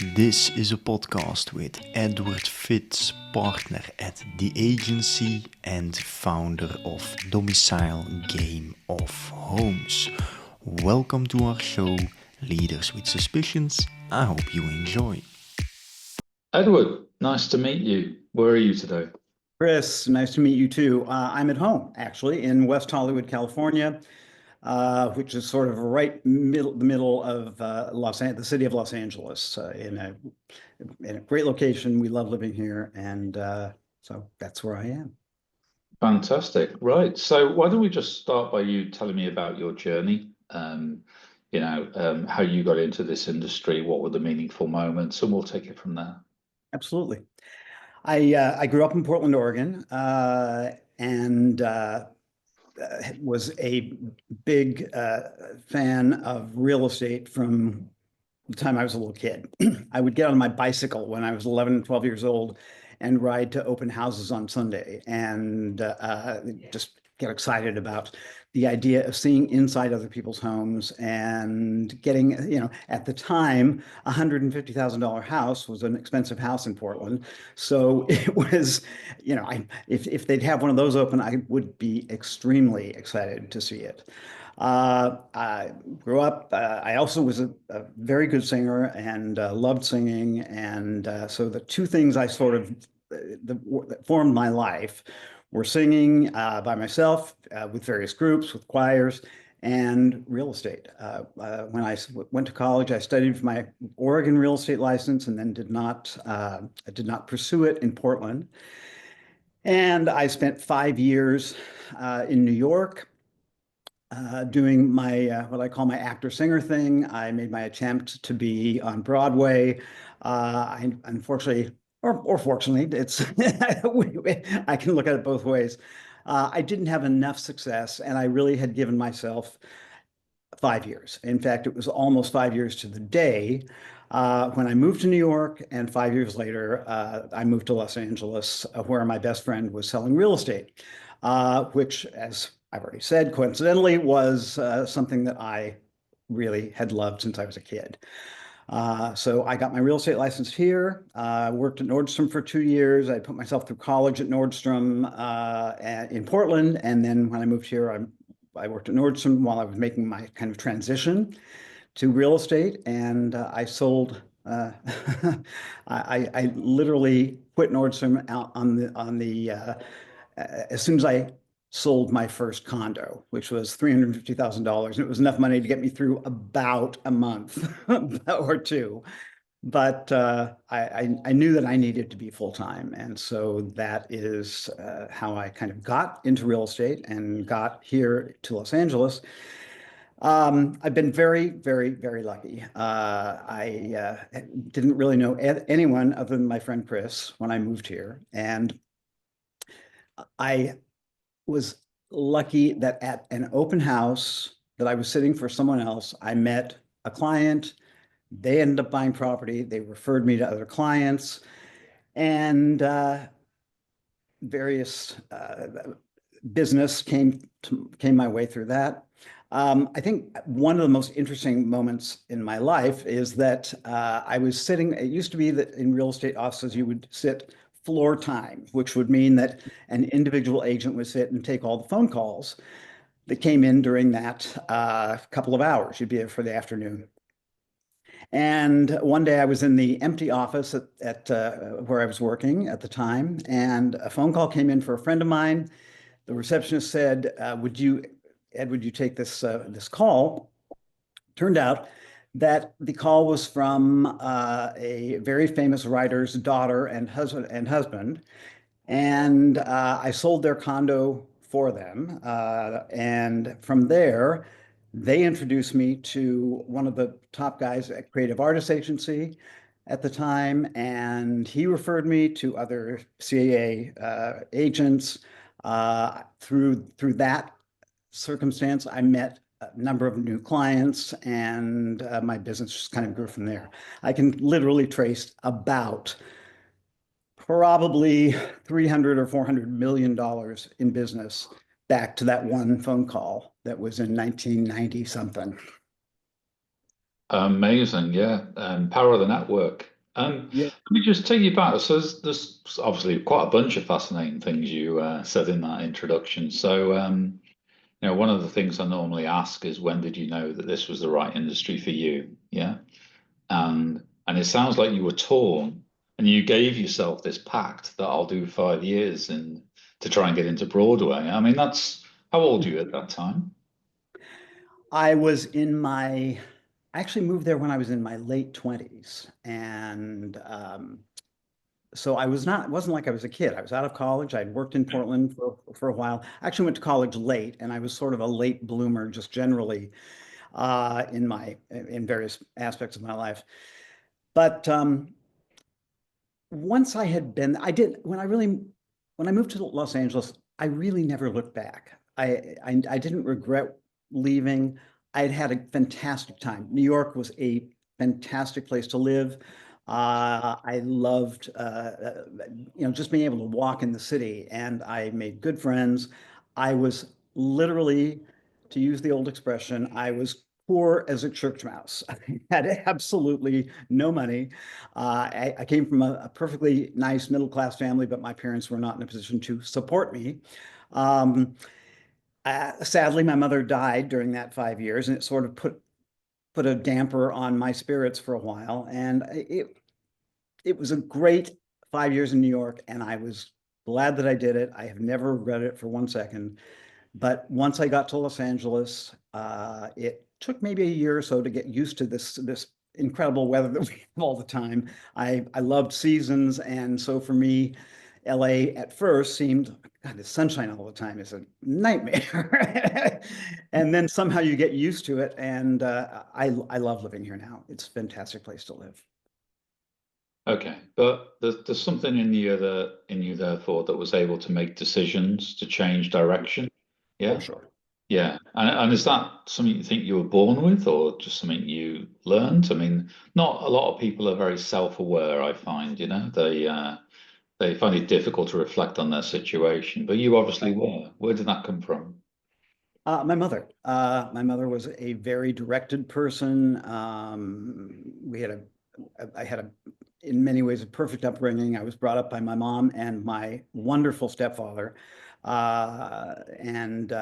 This is a podcast with Edward Fitz, partner at the agency and founder of Domicile Game of Homes. Welcome to our show, Leaders with Suspicions. I hope you enjoy. Edward, nice to meet you. Where are you today? Chris, nice to meet you too. I'm at home, actually, in West Hollywood, California, which is sort of right the middle of the city of Los Angeles, in a great location. We love living here, and so that's where I am. Fantastic. Right. So why don't we just start by you telling me about your journey, how you got into this industry, what were the meaningful moments, and we'll take it from there. Absolutely. I grew up in Portland, Oregon, and was a big fan of real estate from the time I was a little kid. I would get on my bicycle when I was 11 and 12 years old and ride to open houses on Sunday and just get excited about the idea of seeing inside other people's homes and getting, at the time, a $150,000 house was an expensive house in Portland. So it was, if they'd have one of those open, I would be extremely excited to see it. I grew up, I also was a very good singer and loved singing. And so the two things I sort of that formed my life were singing by myself with various groups, with choirs, and real estate. When I went to college, I studied for my Oregon real estate license and then I did not pursue it in Portland. And I spent 5 years in New York doing my what I call my actor-singer thing. I made my attempt to be on Broadway. I unfortunately, or fortunately, it's I can look at it both ways. I didn't have enough success, and I really had given myself 5 years. In fact, it was almost 5 years to the day when I moved to New York, and 5 years later, I moved to Los Angeles, where my best friend was selling real estate, which, as I've already said, coincidentally, was something that I really had loved since I was a kid. So I got my real estate license here, worked at Nordstrom for 2 years. I put myself through college at Nordstrom in Portland. And then when I moved here, I worked at Nordstrom while I was making my kind of transition to real estate. And I sold, I literally quit Nordstrom out as soon as I sold my first condo, which was $350,000. And it was enough money to get me through about a month or two. But I knew that I needed to be full-time. And so that is how I kind of got into real estate and got here to Los Angeles. I've been very, very, very lucky. I didn't really know anyone other than my friend Chris when I moved here. And I was lucky that at an open house that I was sitting for someone else, I met a client. They ended up buying property. They referred me to other clients, and various business came my way through that. I think one of the most interesting moments in my life is that I was sitting. It used to be that in real estate offices you would sit floor time, which would mean that an individual agent would sit and take all the phone calls that came in during that couple of hours. You'd be there for the afternoon. And one day I was in the empty office at where I was working at the time, and a phone call came in for a friend of mine. The receptionist said, Ed, would you take this call? Turned out that the call was from a very famous writer's daughter and husband, and I sold their condo for them. And from there, they introduced me to one of the top guys at Creative Artists Agency at the time, and he referred me to other CAA agents. Through that circumstance, I met a number of new clients, and my business just kind of grew from there. I can literally trace about probably $300 or $400 million in business back to that one phone call that was in 1990 something. Amazing, yeah. Power of the network. Yeah. Let me just take you back. So there's obviously quite a bunch of fascinating things you said in that introduction. So, one of the things I normally ask is when did you know that this was the right industry for you? Yeah. And it sounds like you were torn and you gave yourself this pact that I'll do 5 years and to try and get into Broadway. I mean, that's how old are you at that time? I was in my, I actually moved there when I was in my late 20s. And so I was not, it wasn't like I was a kid. I was out of college. I'd worked in Portland for a while. I actually went to college late, and I was sort of a late bloomer just generally in various aspects of my life. But once I had been, I did, when I moved to Los Angeles, I really never looked back. I didn't regret leaving. I had had a fantastic time. New York was a fantastic place to live. I loved, just being able to walk in the city, and I made good friends. I was literally, to use the old expression, I was poor as a church mouse. I had absolutely no money. I came from a perfectly nice middle-class family, but my parents were not in a position to support me. Um, Sadly, my mother died during that 5 years, and it sort of put a damper on my spirits for a while. And it was a great 5 years in New York, and I was glad that I did it. I have never regretted it for 1 second. But once I got to Los Angeles, it took maybe a year or so to get used to this incredible weather that we have all the time. I loved seasons, and so for me, LA at first seemed, God, the sunshine all the time is a nightmare. And then somehow you get used to it, and I love living here now. It's a fantastic place to live. Okay, but there's something in you therefore that was able to make decisions to change direction. Oh, Yeah. sure. Yeah. And is that something you think you were born with or just something you learned? I mean, not a lot of people are very self-aware, I find, they find it difficult to reflect on their situation, but you obviously were. Where did that come from? My mother. My mother was a very directed person. I had in many ways, a perfect upbringing. I was brought up by my mom and my wonderful stepfather, and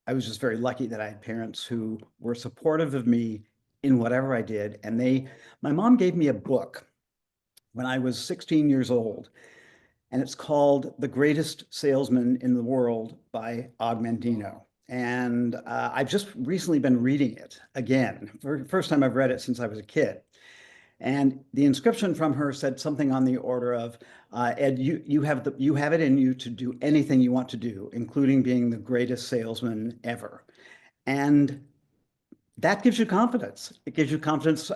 I was just very lucky that I had parents who were supportive of me in whatever I did. And my mom gave me a book when I was 16 years old, and it's called The Greatest Salesman in the World by Augmentino. And I've just recently been reading it again. First time I've read it since I was a kid. And the inscription from her said something on the order of, Ed, you have it in you to do anything you want to do, including being the greatest salesman ever. And that gives you confidence. It gives you confidence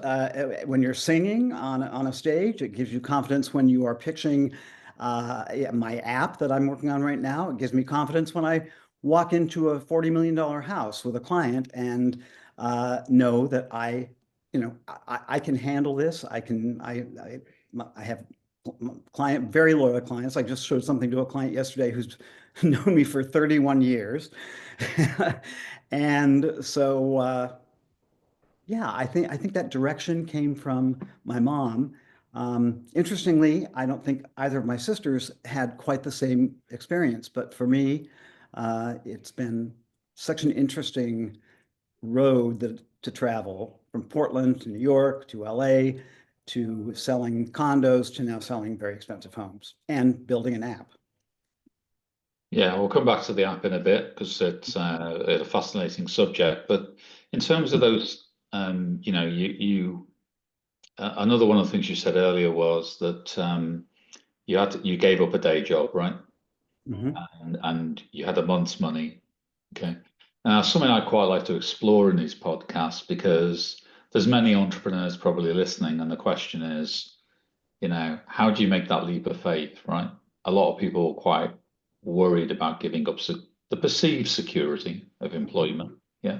when you're singing on a stage. It gives you confidence when you are pitching my app that I'm working on right now. It gives me confidence when I walk into a $40 million house with a client and know that I can handle this. I have very loyal clients. I just showed something to a client yesterday who's known me for 31 years. And so, yeah, I think that direction came from my mom. Interestingly, I don't think either of my sisters had quite the same experience, but for me, it's been such an interesting road to travel from Portland to New York to LA to selling condos to now selling very expensive homes and building an app. Yeah, we'll come back to the app in a bit because it's a fascinating subject. But in terms of those, another one of the things you said earlier was that you gave up a day job, right? Mhm. And you had a month's money. Okay. Now, something I quite like to explore in these podcasts because there's many entrepreneurs probably listening, and the question is, how do you make that leap of faith, right? A lot of people are quite worried about giving up the perceived security of employment. Yeah.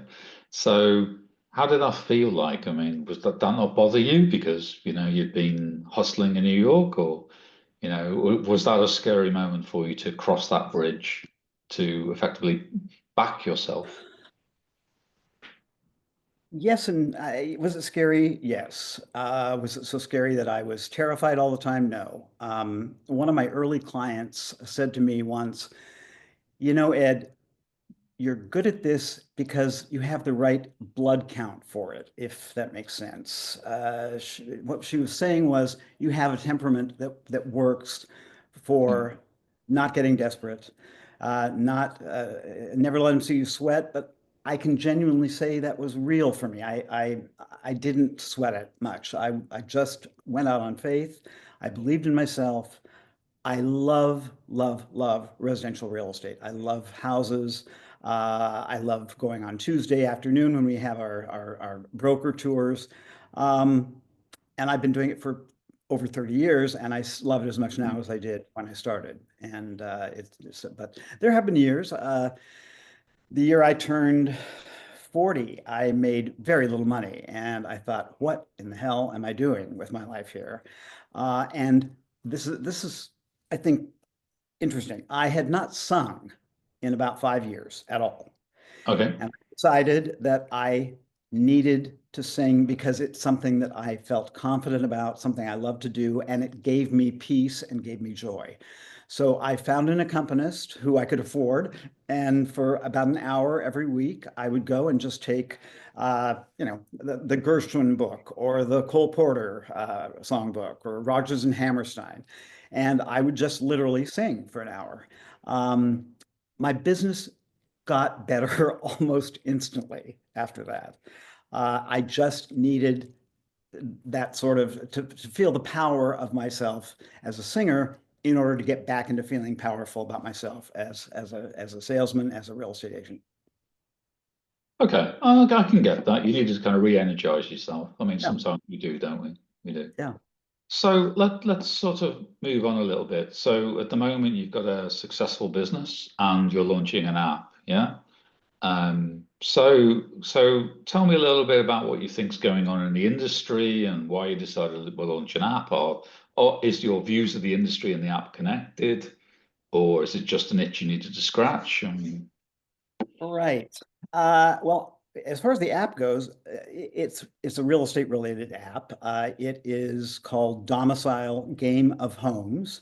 So, how did that feel like? I mean, was that not bother you because, you'd been hustling in New York, or, was that a scary moment for you to cross that bridge to effectively back yourself? Yes, and was it scary? Yes. Was it so scary that I was terrified all the time? No. One of my early clients said to me once, you know, Ed, you're good at this because you have the right blood count for it, if that makes sense. What she was saying was you have a temperament that works Mm. for not getting desperate, not never let them see you sweat. But I can genuinely say that was real for me. I didn't sweat it much. I just went out on faith. I believed in myself. I love, love, love residential real estate. I love houses. I love going on Tuesday afternoon when we have our broker tours. Um, and I've been doing it for over 30 years, and I love it as much now as I did when I started. And but there have been years. The year I turned 40, I made very little money, and I thought, what in the hell am I doing with my life here? And this is, I think, interesting. I had not sung in about 5 years at all. Okay. And I decided that I needed to sing because it's something that I felt confident about, something I love to do, and it gave me peace and gave me joy. So I found an accompanist who I could afford, and for about an hour every week, I would go and just take, the Gershwin book or the Cole Porter songbook or Rodgers and Hammerstein, and I would just literally sing for an hour. Um, my business got better almost instantly after that. I just needed that sort of to feel the power of myself as a singer in order to get back into feeling powerful about myself as a salesman, as a real estate agent. Okay. I can get that. You need to kind of re-energize yourself. I mean, Yeah, sometimes we do, don't we? We do. yeah. So let's sort of move on a little bit. So at the moment, you've got a successful business and you're launching an app, yeah? So tell me a little bit about what you think's going on in the industry and why you decided to launch an app, or is your views of the industry and the app connected, or is it just an itch you needed to scratch? I mean, Right. Well, as far as the app goes, it's a real estate related app. It is called Domicile Game of Homes.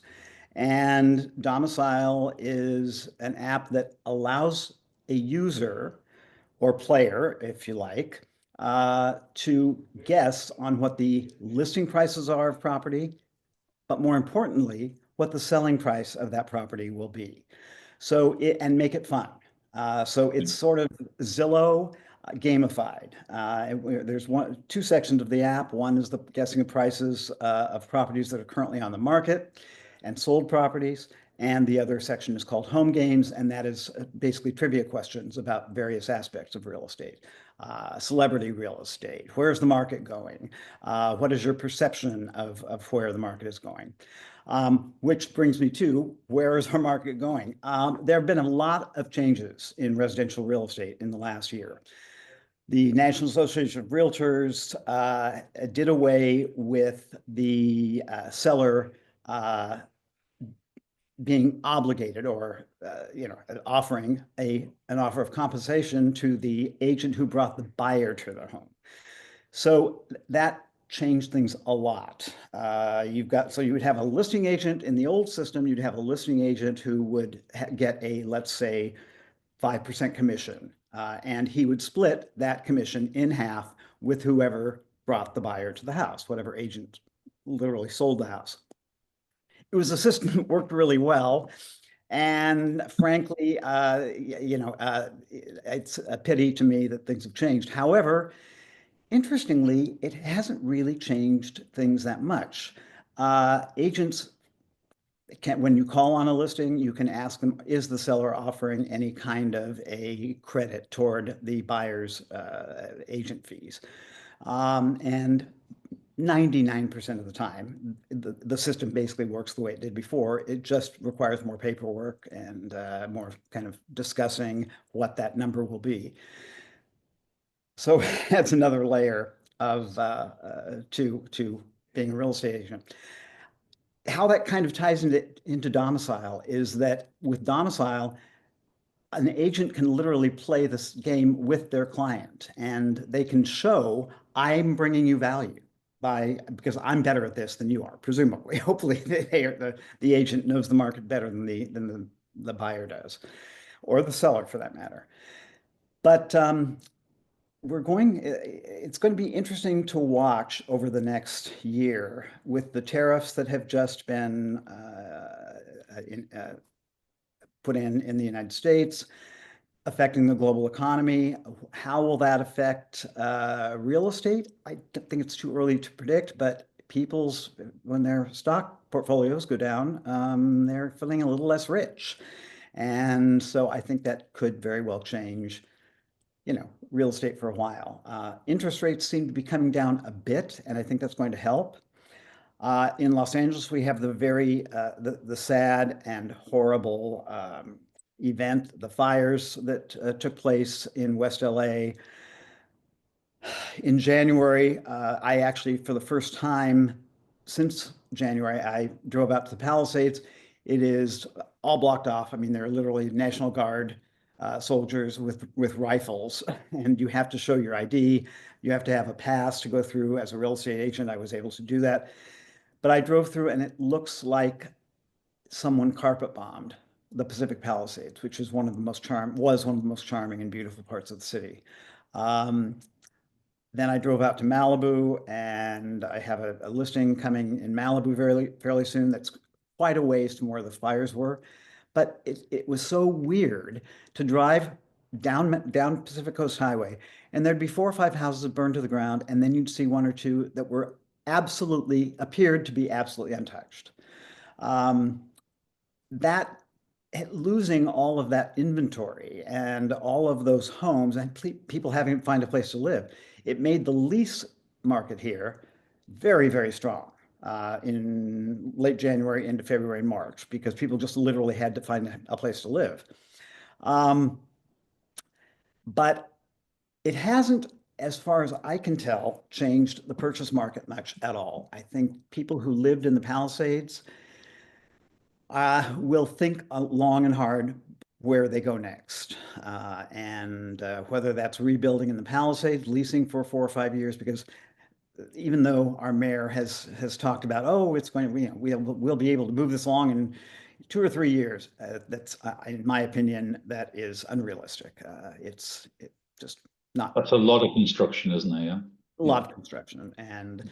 And Domicile is an app that allows a user or player, if you like, to guess on what the listing prices are of property, but more importantly, what the selling price of that property will be. And make it fun. So it's sort of Zillow gamified. There's two sections of the app. One is the guessing of prices of properties that are currently on the market and sold properties. And the other section is called Home Games, and that is basically trivia questions about various aspects of real estate. Celebrity real estate, where's the market going? What is your perception of where the market is going? Which brings me to where is our market going? There have been a lot of changes in residential real estate in the last year. The National Association of Realtors did away with the seller being obligated or offering an offer of compensation to the agent who brought the buyer to their home. So that changed things a lot. So you would have a listing agent in the old system. You'd have a listing agent who would get a, let's say, 5% commission, and he would split that commission in half with whoever brought the buyer to the house, whatever agent literally sold the house. It was a system that worked really well. And frankly, it's a pity to me that things have changed. However, interestingly, it hasn't really changed things that much. Agents when you call on a listing, you can ask them, is the seller offering any kind of a credit toward the buyer's agent fees? And 99% of the time, the system basically works the way it did before. It just requires more paperwork and more kind of discussing what that number will be. So that's another layer of to being a real estate agent. How that kind of ties into Domicile is that with Domicile, an agent can literally play this game with their client, and they can show, I'm bringing you value because I'm better at this than you are, presumably. Hopefully, the agent knows the market better than the buyer does, or the seller for that matter. But it's going to be interesting to watch over the next year with the tariffs that have just been put in the United States, affecting the global economy. How will that affect real estate? I think it's too early to predict, but when their stock portfolios go down, they're feeling a little less rich. And so I think that could very well change, real estate for a while. Interest rates seem to be coming down a bit, and I think that's going to help. In Los Angeles, we have the sad and horrible event, the fires that took place in West LA in January. I actually, for the first time since January, I drove out to the Palisades. It is all blocked off. I mean, there are literally National Guard soldiers with rifles, and you have to show your ID. You have to have a pass to go through. As a real estate agent, I was able to do that. But I drove through, and it looks like someone carpet bombed the Pacific Palisades, which is one of the most charming and beautiful parts of the city. Then I drove out to Malibu, and I have a listing coming in Malibu fairly soon. That's quite a ways from where the fires were. But it was so weird to drive down Pacific Coast Highway, and there'd be 4 or 5 houses burned to the ground, and then you'd see 1 or 2 that appeared to be absolutely untouched. That losing all of that inventory and all of those homes and people having to find a place to live, it made the lease market here very, very strong in late January into February and March, because people just literally had to find a place to live. But it hasn't, as far as I can tell, changed the purchase market much at all. I think people who lived in the Palisades will think long and hard where they go next, and whether that's rebuilding in the Palisades, leasing for 4 or 5 years, because even though our mayor has talked about, it's going to, we'll be able to move this along in 2 or 3 years, that's in my opinion, that is unrealistic. It's just not. That's a lot of construction, isn't it? Yeah. A lot of construction, and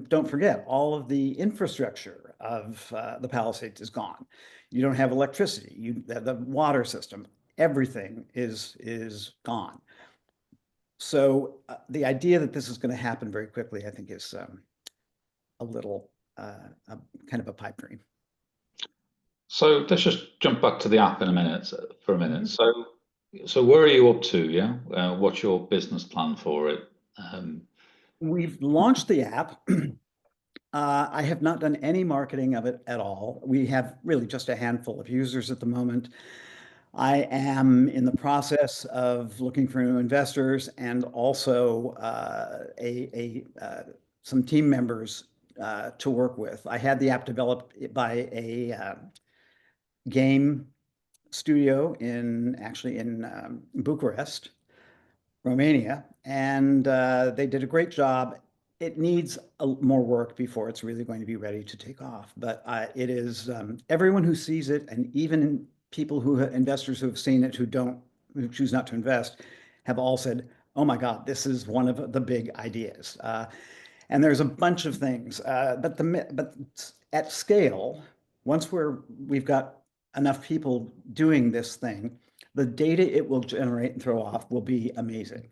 don't forget, all of the infrastructure of the Palisades is gone. You don't have electricity. The water system, everything is gone. So the idea that this is going to happen very quickly, I think, is a little kind of a pipe dream. So let's just jump back to the app for a minute. So where are you up to? Yeah, what's your business plan for it? We've launched the app. I have not done any marketing of it at all. We have really just a handful of users at the moment. I am in the process of looking for new investors, and also some team members to work with. I had the app developed by a game studio in Bucharest, Romania, and they did a great job. It needs more work before it's really going to be ready to take off. But it is, everyone who sees it, and even investors who have seen it who choose not to invest, have all said, "Oh my God, this is one of the big ideas." And there's a bunch of things, but at scale, once we've got enough people doing this thing, the data it will generate and throw off will be amazing.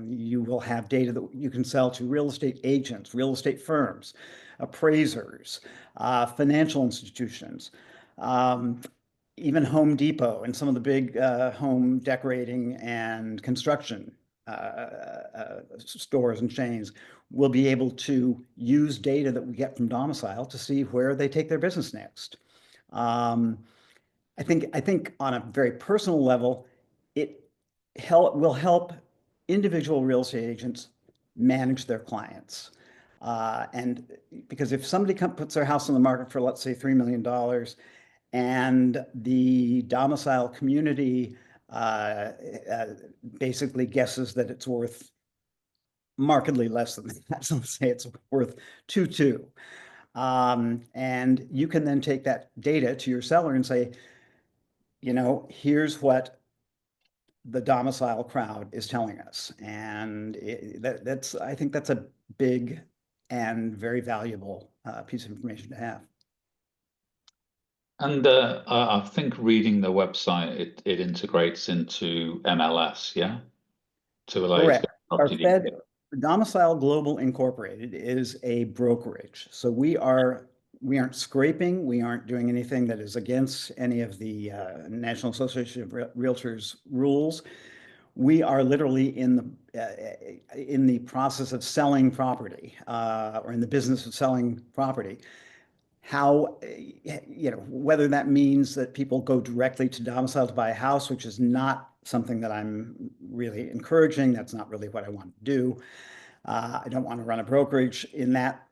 You will have data that you can sell to real estate agents, real estate firms, appraisers, financial institutions, even Home Depot and some of the big home decorating and construction stores and chains will be able to use data that we get from Domicile to see where they take their business next. I think on a very personal level, it will help individual real estate agents manage their clients. And because if somebody puts their house on the market for, let's say, $3 million, And the domicile community basically guesses that it's worth markedly less than that. So let's say it's worth 2.2. And you can then take that data to your seller and say, here's what the domicile crowd is telling us. And I think that's a big and very valuable piece of information to have. And I think reading the website, it integrates into MLS, yeah? To allow you to Correct. get Our property Fed, details. Domicile Global Incorporated is a brokerage. So we aren't scraping. We aren't doing anything that is against any of the National Association of Realtors rules. We are literally in the process of selling property, or in the business of selling property. How, whether that means that people go directly to domicile to buy a house, which is not something that I'm really encouraging. That's not really what I want to do. I don't want to run a brokerage in that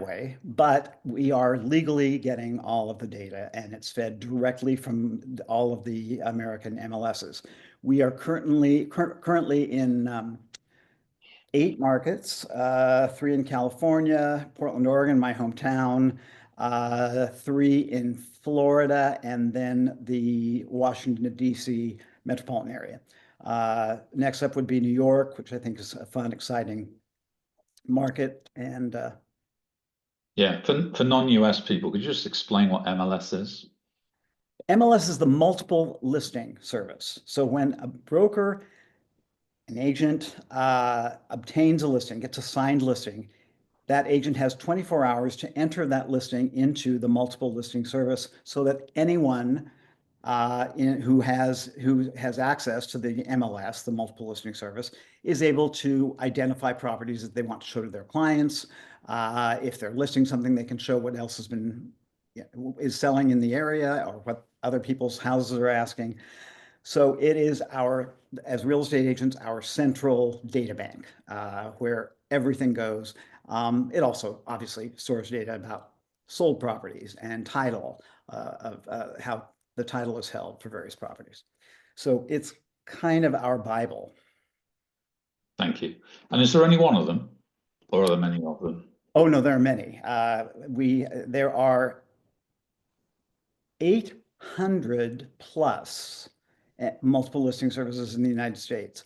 way, but we are legally getting all of the data, and it's fed directly from all of the American MLSs. We are currently in 8 markets, 3 in California, Portland, Oregon, my hometown, 3 in Florida, and then the Washington, D.C. metropolitan area. Next up would be New York, which I think is a fun, exciting market. And yeah, for non-US people, could you just explain what MLS is? MLS is the multiple listing service. So when a broker, an agent obtains a listing, gets a signed listing, that agent has 24 hours to enter that listing into the multiple listing service so that anyone who has access to the MLS, the multiple listing service, is able to identify properties that they want to show to their clients. If they're listing something, they can show what else has been is selling in the area or what other people's houses are asking. So it is as real estate agents, our central data bank where everything goes. It also obviously stores data about sold properties and title of how the title is held for various properties. So it's kind of our Bible. Thank you. And is there only one of them, or are there many of them? Oh no, there are many. There are 800 plus multiple listing services in the United States,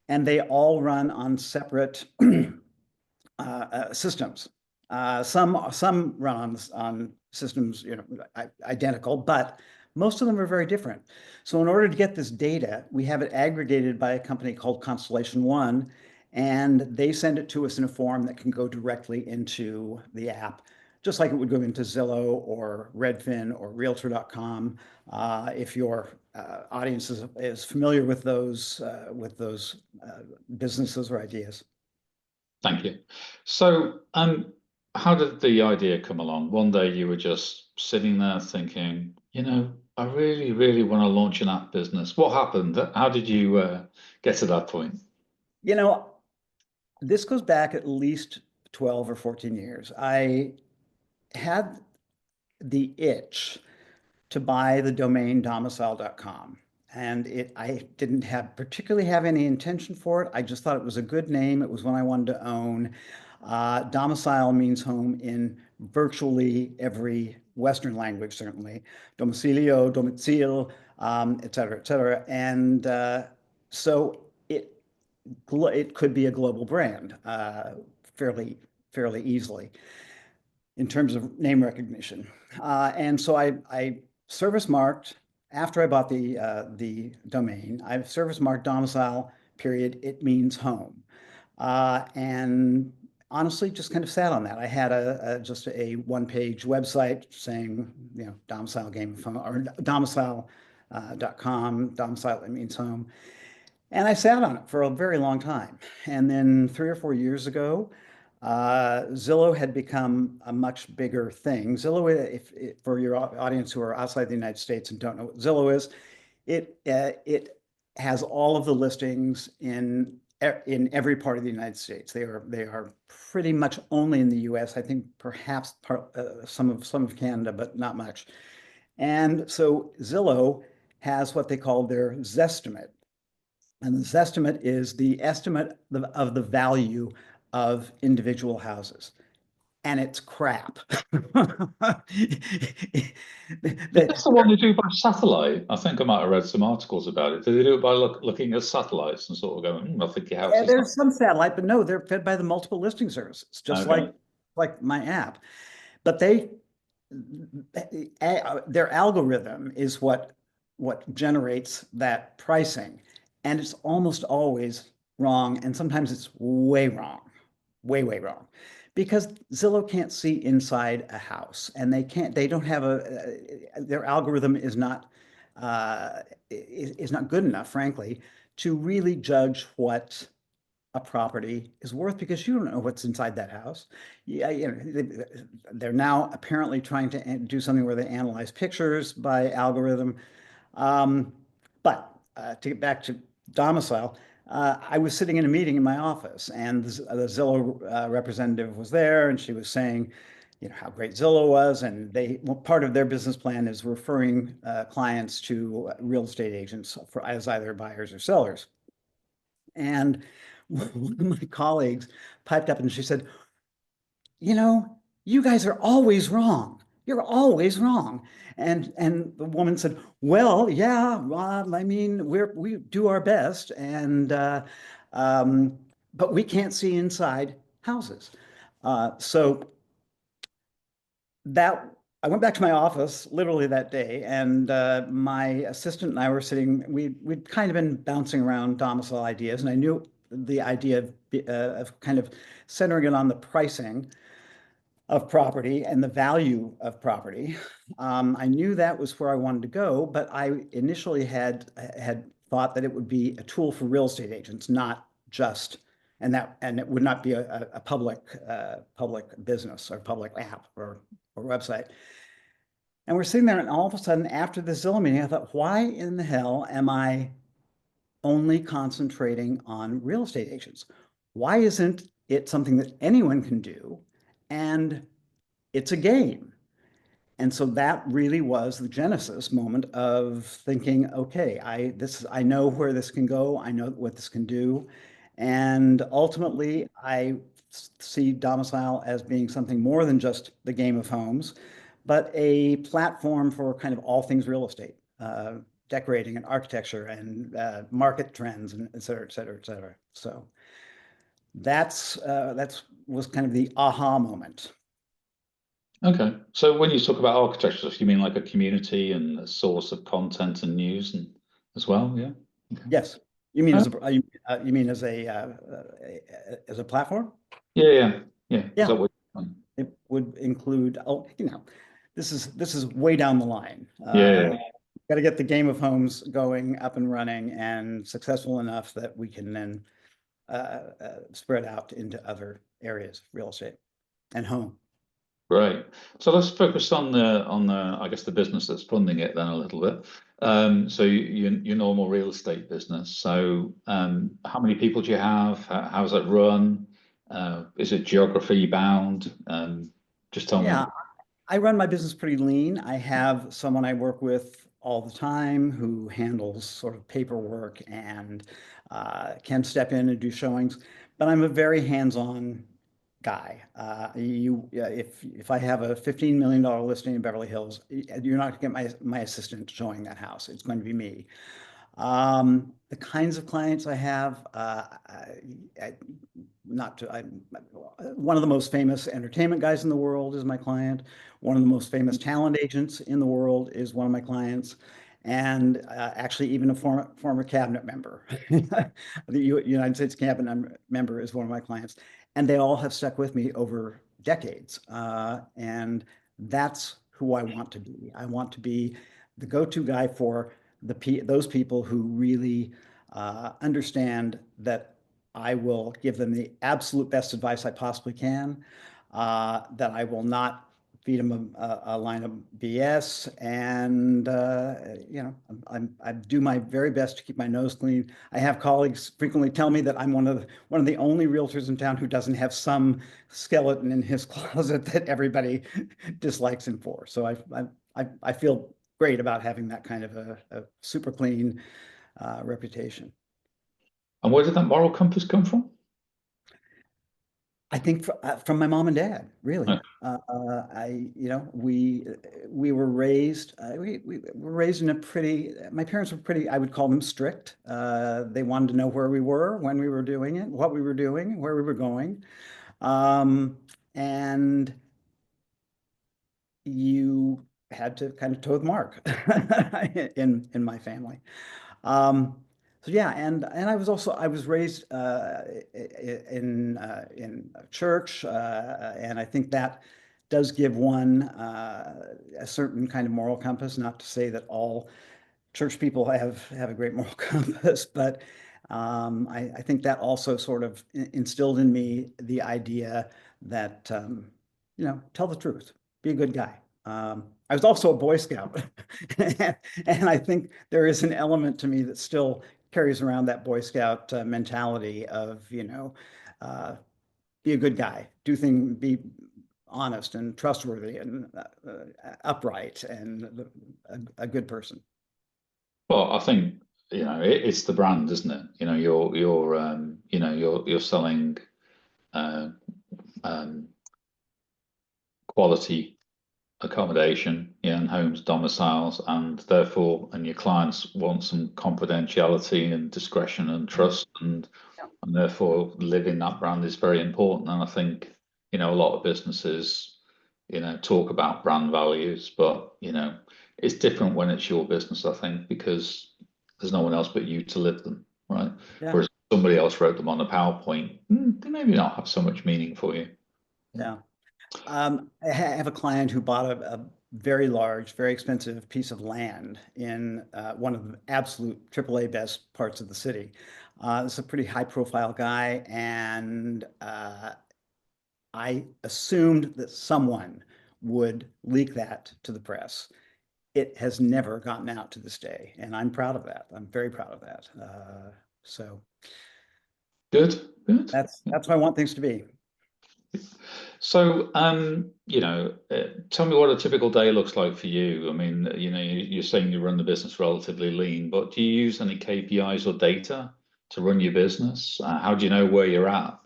and they all run on separate systems. Some run on systems, identical, but most of them are very different. So in order to get this data, we have it aggregated by a company called Constellation One, and they send it to us in a form that can go directly into the app, just like it would go into Zillow or Redfin or Realtor.com. If your audience is familiar with those businesses or ideas. Thank you. So, how did the idea come along? One day you were just sitting there thinking, I really, really want to launch an app business. What happened? How did you get to that point? This goes back at least 12 or 14 years. I had the itch to buy the domain domicile.com. And I didn't particularly have any intention for it. I just thought it was a good name. It was one I wanted to own. Domicile means home in virtually every Western language, certainly. Domicilio, domicile, et cetera, et cetera. And so it could be a global brand fairly easily in terms of name recognition. And so I service marked, after I bought the domain, I've service marked domicile, period, it means home. And honestly, just kind of sat on that. I had just a one-page website saying, domicile game phone, or domicile.com, domicile, it means home. And I sat on it for a very long time. And then 3 or 4 years ago, Zillow had become a much bigger thing. Zillow, for your audience who are outside the United States and don't know what Zillow is, it has all of the listings in every part of the United States. They are pretty much only in the U.S. I think perhaps some of Canada, but not much. And so Zillow has what they call their Zestimate. And the Zestimate is the estimate of the value of individual houses. And it's crap. Is this the one they do by satellite? I think I might have read some articles about it. Do they do it by looking at satellites and sort of going, I think your house is There's some satellite, but no, they're fed by the multiple listing services, just okay. like my app. But their algorithm is what generates that pricing, and it's almost always wrong, and sometimes it's way wrong, way wrong, because Zillow can't see inside a house, and they don't have their algorithm is not good enough, frankly, to really judge what a property is worth, because you don't know what's inside that house. Yeah, they're now apparently trying to do something where they analyze pictures by algorithm. But to get back to domicile, I was sitting in a meeting in my office, and the Zillow representative was there, and she was saying, how great Zillow was, and part of their business plan is referring clients to real estate agents as either buyers or sellers. And one of my colleagues piped up and she said, you guys are always wrong. You're always wrong. And the woman said, well, yeah, Rob, I mean, we do our best, but we can't see inside houses. So I went back to my office literally that day, and my assistant and I were sitting. We'd kind of been bouncing around domicile ideas, and I knew the idea of kind of centering it on the pricing of property and the value of property. I knew that was where I wanted to go, but I initially had thought that it would be a tool for real estate agents, not just, and it would not be a public business or public app or website. And we're sitting there, and all of a sudden, after the Zillow meeting, I thought, why in the hell am I only concentrating on real estate agents? Why isn't it something that anyone can do? And it's a game. And so that really was the genesis moment of thinking, okay, I know where this can go. I know what this can do. And ultimately, I see domicile as being something more than just the game of homes, but a platform for kind of all things real estate, decorating and architecture and market trends, and et cetera, et cetera, et cetera. So that's was kind of the aha moment. Okay. So when you talk about architecture, you mean like a community and a source of content and news and as well? Yeah. Okay. Yes. You mean you mean as a platform? Yeah. Yeah. It would include, this is way down the line. Got to get the game of homes going, up and running, and successful enough that we can then spread out into other areas of real estate and home. Right. So let's focus on the I guess the business that's funding it then a little bit. So your normal real estate business. So how many people do you have? How's it run? Is it geography bound? Just tell me. Yeah, I run my business pretty lean. I have someone I work with all the time who handles sort of paperwork and can step in and do showings, but I'm a very hands-on guy. If I have a $15 million listing in Beverly Hills, you're not going to get my assistant showing that house. It's going to be me. The kinds of clients I have, one of the most famous entertainment guys in the world is my client. One of the most famous talent agents in the world is one of my clients. And actually, even a former cabinet member, the United States cabinet member, is one of my clients. And they all have stuck with me over decades. And that's who I want to be. I want to be the go-to guy for those people who really understand that I will give them the absolute best advice I possibly can, that I will not feed them a line of BS, and I do my very best to keep my nose clean. I have colleagues frequently tell me that I'm one of the only realtors in town who doesn't have some skeleton in his closet that everybody dislikes him for. So I feel great about having that kind of a super clean reputation. And where did that moral compass come from? I think from my mom and dad, really. Yeah. We were raised, we were raised in a pretty, my parents were pretty, I would call them strict. They wanted to know where we were, when we were doing it, what we were doing, where we were going. And you had to kind of toe the mark in my family. So yeah, and I was raised in a church, and I think that does give one a certain kind of moral compass. Not to say that all church people have a great moral compass, but I think that also sort of instilled in me the idea that tell the truth, be a good guy. I was also a Boy Scout, and I think there is an element to me that still carries around that Boy Scout mentality of, be a good guy, be honest and trustworthy and upright and a good person. Well, I think it's the brand, isn't it? You're selling quality accommodation, and homes, domiciles, and therefore, and your clients want some confidentiality and discretion and trust, and therefore living that brand is very important. And I think a lot of businesses talk about brand values, but it's different when it's your business, I think, because there's no one else but you to live them, right? Yeah. Whereas somebody else wrote them on a PowerPoint, they maybe not have so much meaning for you. Yeah. I have a client who bought a very large, very expensive piece of land in one of the absolute AAA best parts of the city. This is a pretty high profile guy, and I assumed that someone would leak that to the press. It has never gotten out to this day, and I'm proud of that. I'm very proud of that. So Good. that's how I want things to be. So, tell me what a typical day looks like for you. I mean, you're saying you run the business relatively lean, but do you use any KPIs or data to run your business? How do you know where you're at?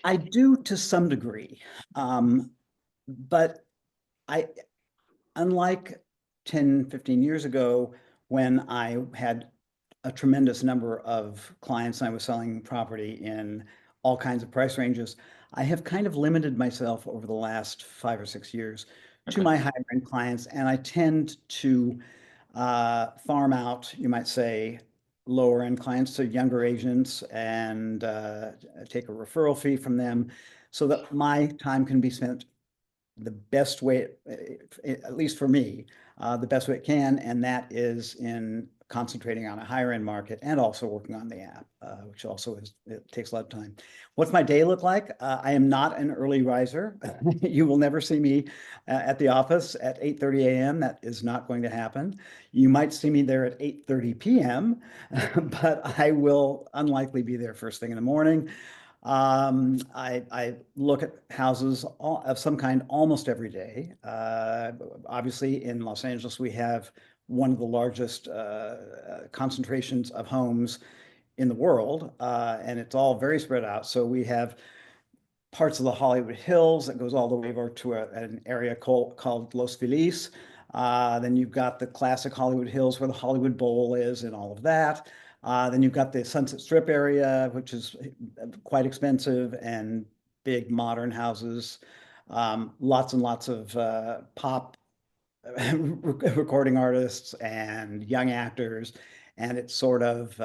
I do to some degree, but unlike 10, 15 years ago, when I had a tremendous number of clients and I was selling property in all kinds of price ranges, I have kind of limited myself over the last 5 or 6 years to my higher end clients, and I tend to farm out, you might say, lower end clients to younger agents and take a referral fee from them so that my time can be spent the best way, at least for me, the best way it can, and that is in concentrating on a higher end market and also working on the app, which also it takes a lot of time. What's my day look like? I am not an early riser. You will never see me at the office at 8:30 a.m. That is not going to happen. You might see me there at 8:30 p.m., but I will unlikely be there first thing in the morning. I look at houses of some kind almost every day. Obviously, in Los Angeles, we have one of the largest concentrations of homes in the world, and it's all very spread out. So we have parts of the Hollywood Hills that goes all the way over to an area called Los Feliz. Then you've got the classic Hollywood Hills where the Hollywood Bowl is and all of that. Then you've got the Sunset Strip area, which is quite expensive and big modern houses. Lots and lots of pop recording artists and young actors. And it's sort of,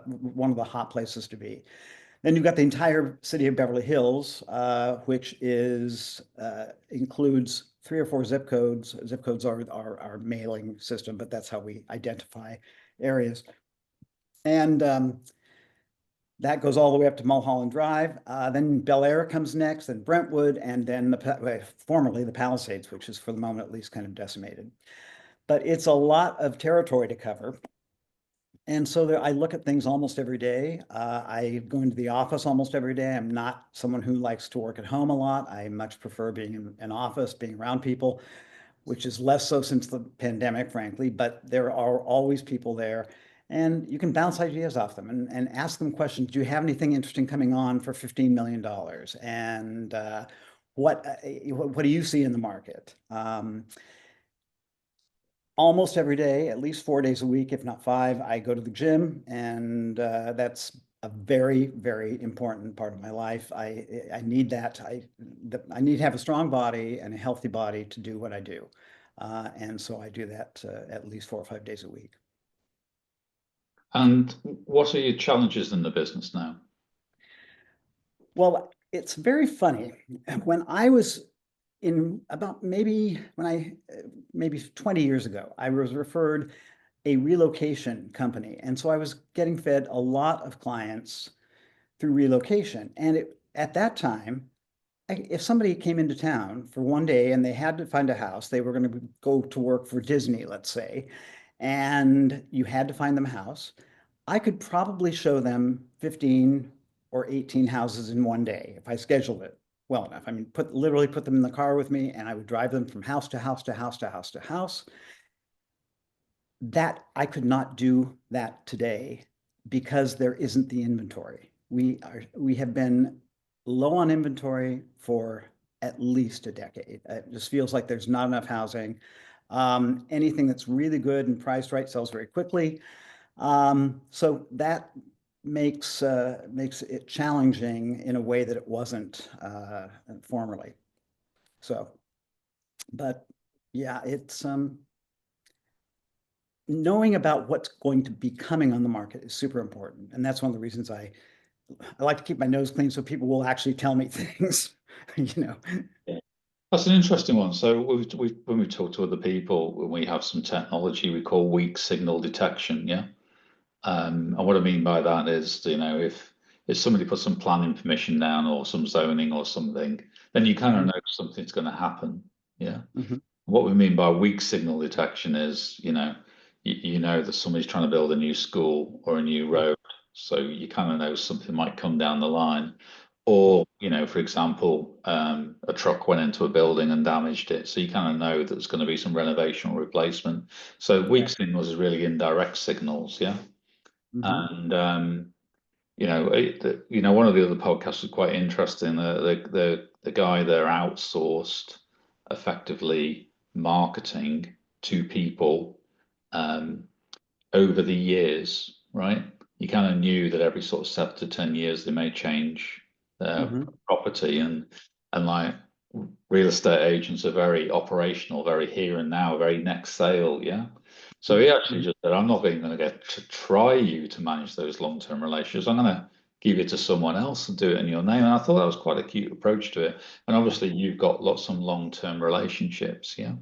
one of the hot places to be. Then you've got the entire city of Beverly Hills, which includes 3 or 4 zip codes. Zip codes are our mailing system, but that's how we identify areas. And that goes all the way up to Mulholland Drive. Then Bel Air comes next, then Brentwood, and then formerly the Palisades, which is for the moment at least kind of decimated. But it's a lot of territory to cover. And so I look at things almost every day. I go into the office almost every day. I'm not someone who likes to work at home a lot. I much prefer being in an office, being around people. which is less so since the pandemic, frankly, but there are always people there. And you can bounce ideas off them and ask them questions. Do you have anything interesting coming on for $15 million? And what do you see in the market? Almost every day, at least 4 days a week, if not 5, I go to the gym, and that's a very, very important part of my life. I need that. I need to have a strong body and a healthy body to do what I do. And so I do that at least 4 or 5 days a week. And what are your challenges in the business now? Well, it's very funny. When I was in about maybe 20 years ago, I was referred a relocation company. And so I was getting fed a lot of clients through relocation. And at that time, if somebody came into town for one day and they had to find a house, they were going to go to work for Disney, let's say, and you had to find them a house, I could probably show them 15 or 18 houses in one day if I scheduled it well enough. I mean, literally put them in the car with me, and I would drive them from house to house to house to house to house. That I could not do that today because there isn't the inventory. We have been low on inventory for at least a decade. It just feels like there's not enough housing. Anything that's really good and priced right sells very quickly. So that makes it challenging in a way that it wasn't formerly. So, but yeah, it's knowing about what's going to be coming on the market is super important, and that's one of the reasons I like to keep my nose clean so people will actually tell me things. That's an interesting one. So when we talk to other people, when we have some technology we call weak signal detection, yeah. And what I mean by that is, if somebody puts some planning permission down or some zoning or something, then you kind of know something's going to happen. Yeah. Mm-hmm. What we mean by weak signal detection is, you know that somebody's trying to build a new school or a new road, so you kind of know something might come down the line. Or, for example, a truck went into a building and damaged it, so you kind of know that there's going to be some renovation or replacement. So weak signals is really indirect signals, yeah. Mm-hmm. And one of the other podcasts was quite interesting. The guy there outsourced effectively marketing to people over the years, right? You kind of knew that every sort of 7 to 10 years they may change their property, and like real estate agents are very operational, very here and now, very next sale, yeah. So he actually just said, I'm not even going to get to try you to manage those long-term relationships. I'm going to give it to someone else and do it in your name. And I thought that was quite a cute approach to it. And obviously you've got lots of long-term relationships, yeah.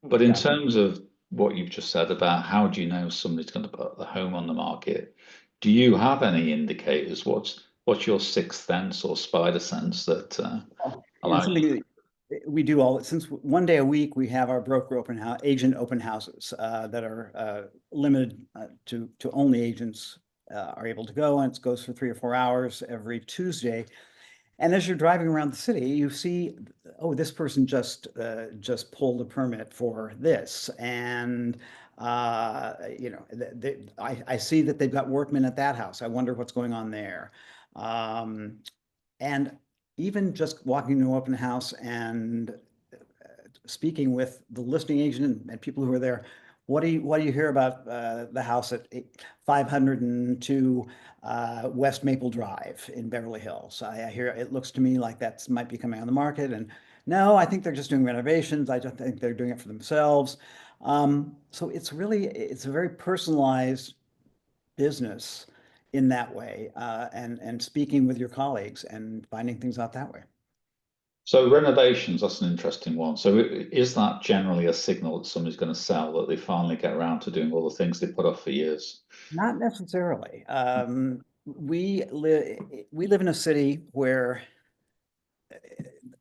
But in terms of what you've just said about how do you know somebody's going to put the home on the market, do you have any indicators? What's your sixth sense or spider sense that allows something that we do since one day a week we have our broker agent open houses that are limited to only agents are able to go, and it goes for 3 or 4 hours every Tuesday. And as you're driving around the city, you see, oh, this person just pulled a permit for this, and I see that they've got workmen at that house. I wonder what's going on there. And even just walking to an open house and speaking with the listing agent and people who are there, what do you hear about the house at 502 West Maple Drive in Beverly Hills? I hear it looks to me like that might be coming on the market, and no, I think they're just doing renovations. I don't think they're doing it for themselves. So it's a very personalized business in that way, and speaking with your colleagues and finding things out that way. So renovations, that's an interesting one. So is that generally a signal that somebody's going to sell, that they finally get around to doing all the things they put off for years? Not necessarily. We live in a city where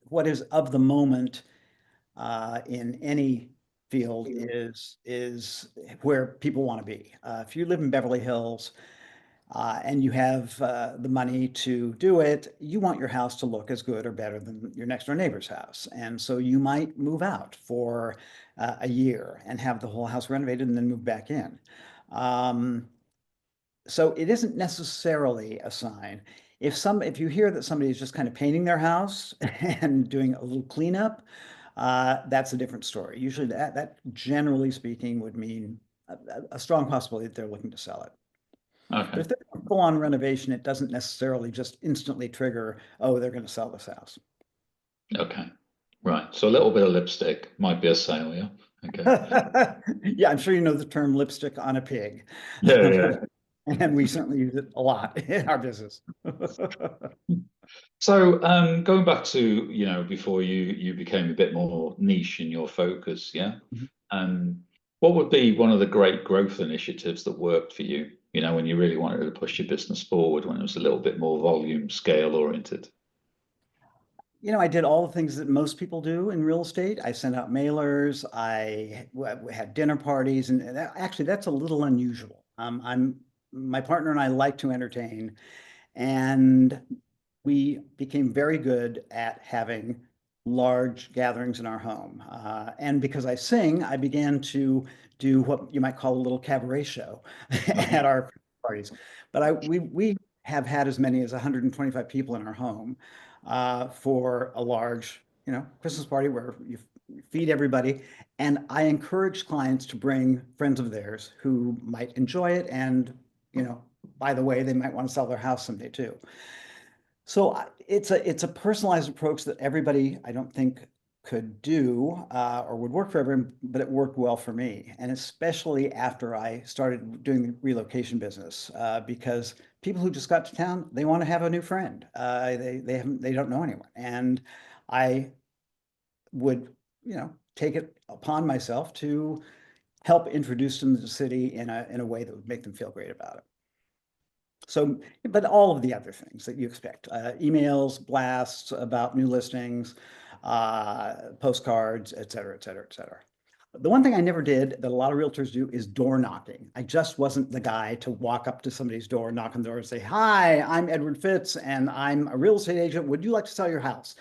what is of the moment in any field is where people want to be. If you live in Beverly Hills, and you have the money to do it, you want your house to look as good or better than your next door neighbor's house. And so you might move out for a year and have the whole house renovated and then move back in. So it isn't necessarily a sign. If you hear that somebody is just kind of painting their house and doing a little cleanup, that's a different story. Usually that generally speaking would mean a strong possibility that they're looking to sell it. Okay. But if they're full-on renovation, it doesn't necessarily just instantly trigger, oh, they're going to sell this house. Okay. Right. So a little bit of lipstick might be a sale, yeah? Okay. Yeah, I'm sure you know the term lipstick on a pig. Yeah. And we certainly use it a lot in our business. So going back to, before you became a bit more niche in your focus, yeah? What would be one of the great growth initiatives that worked for you, when you really wanted to push your business forward, when it was a little bit more volume, scale oriented? I did all the things that most people do in real estate. I sent out mailers, I had dinner parties, and actually that's a little unusual. My partner and I like to entertain, and we became very good at having large gatherings in our home. And because I sing, I began to do what you might call a little cabaret show at our parties. But we have had as many as 125 people in our home for a large, Christmas party where you feed everybody. And I encourage clients to bring friends of theirs who might enjoy it. And, by the way, they might want to sell their house someday too. So it's a personalized approach that everybody, I don't think, could do or would work for everyone, but it worked well for me. And especially after I started doing the relocation business, because people who just got to town, they want to have a new friend. They don't know anyone. And I would, take it upon myself to help introduce them to the city in a way that would make them feel great about it. So, but all of the other things that you expect, emails, blasts about new listings, postcards, et cetera, et cetera, et cetera. The one thing I never did that a lot of realtors do is door knocking. I just wasn't the guy to walk up to somebody's door, knock on the door and say, "Hi, I'm Edward Fitz and I'm a real estate agent. Would you like to sell your house?"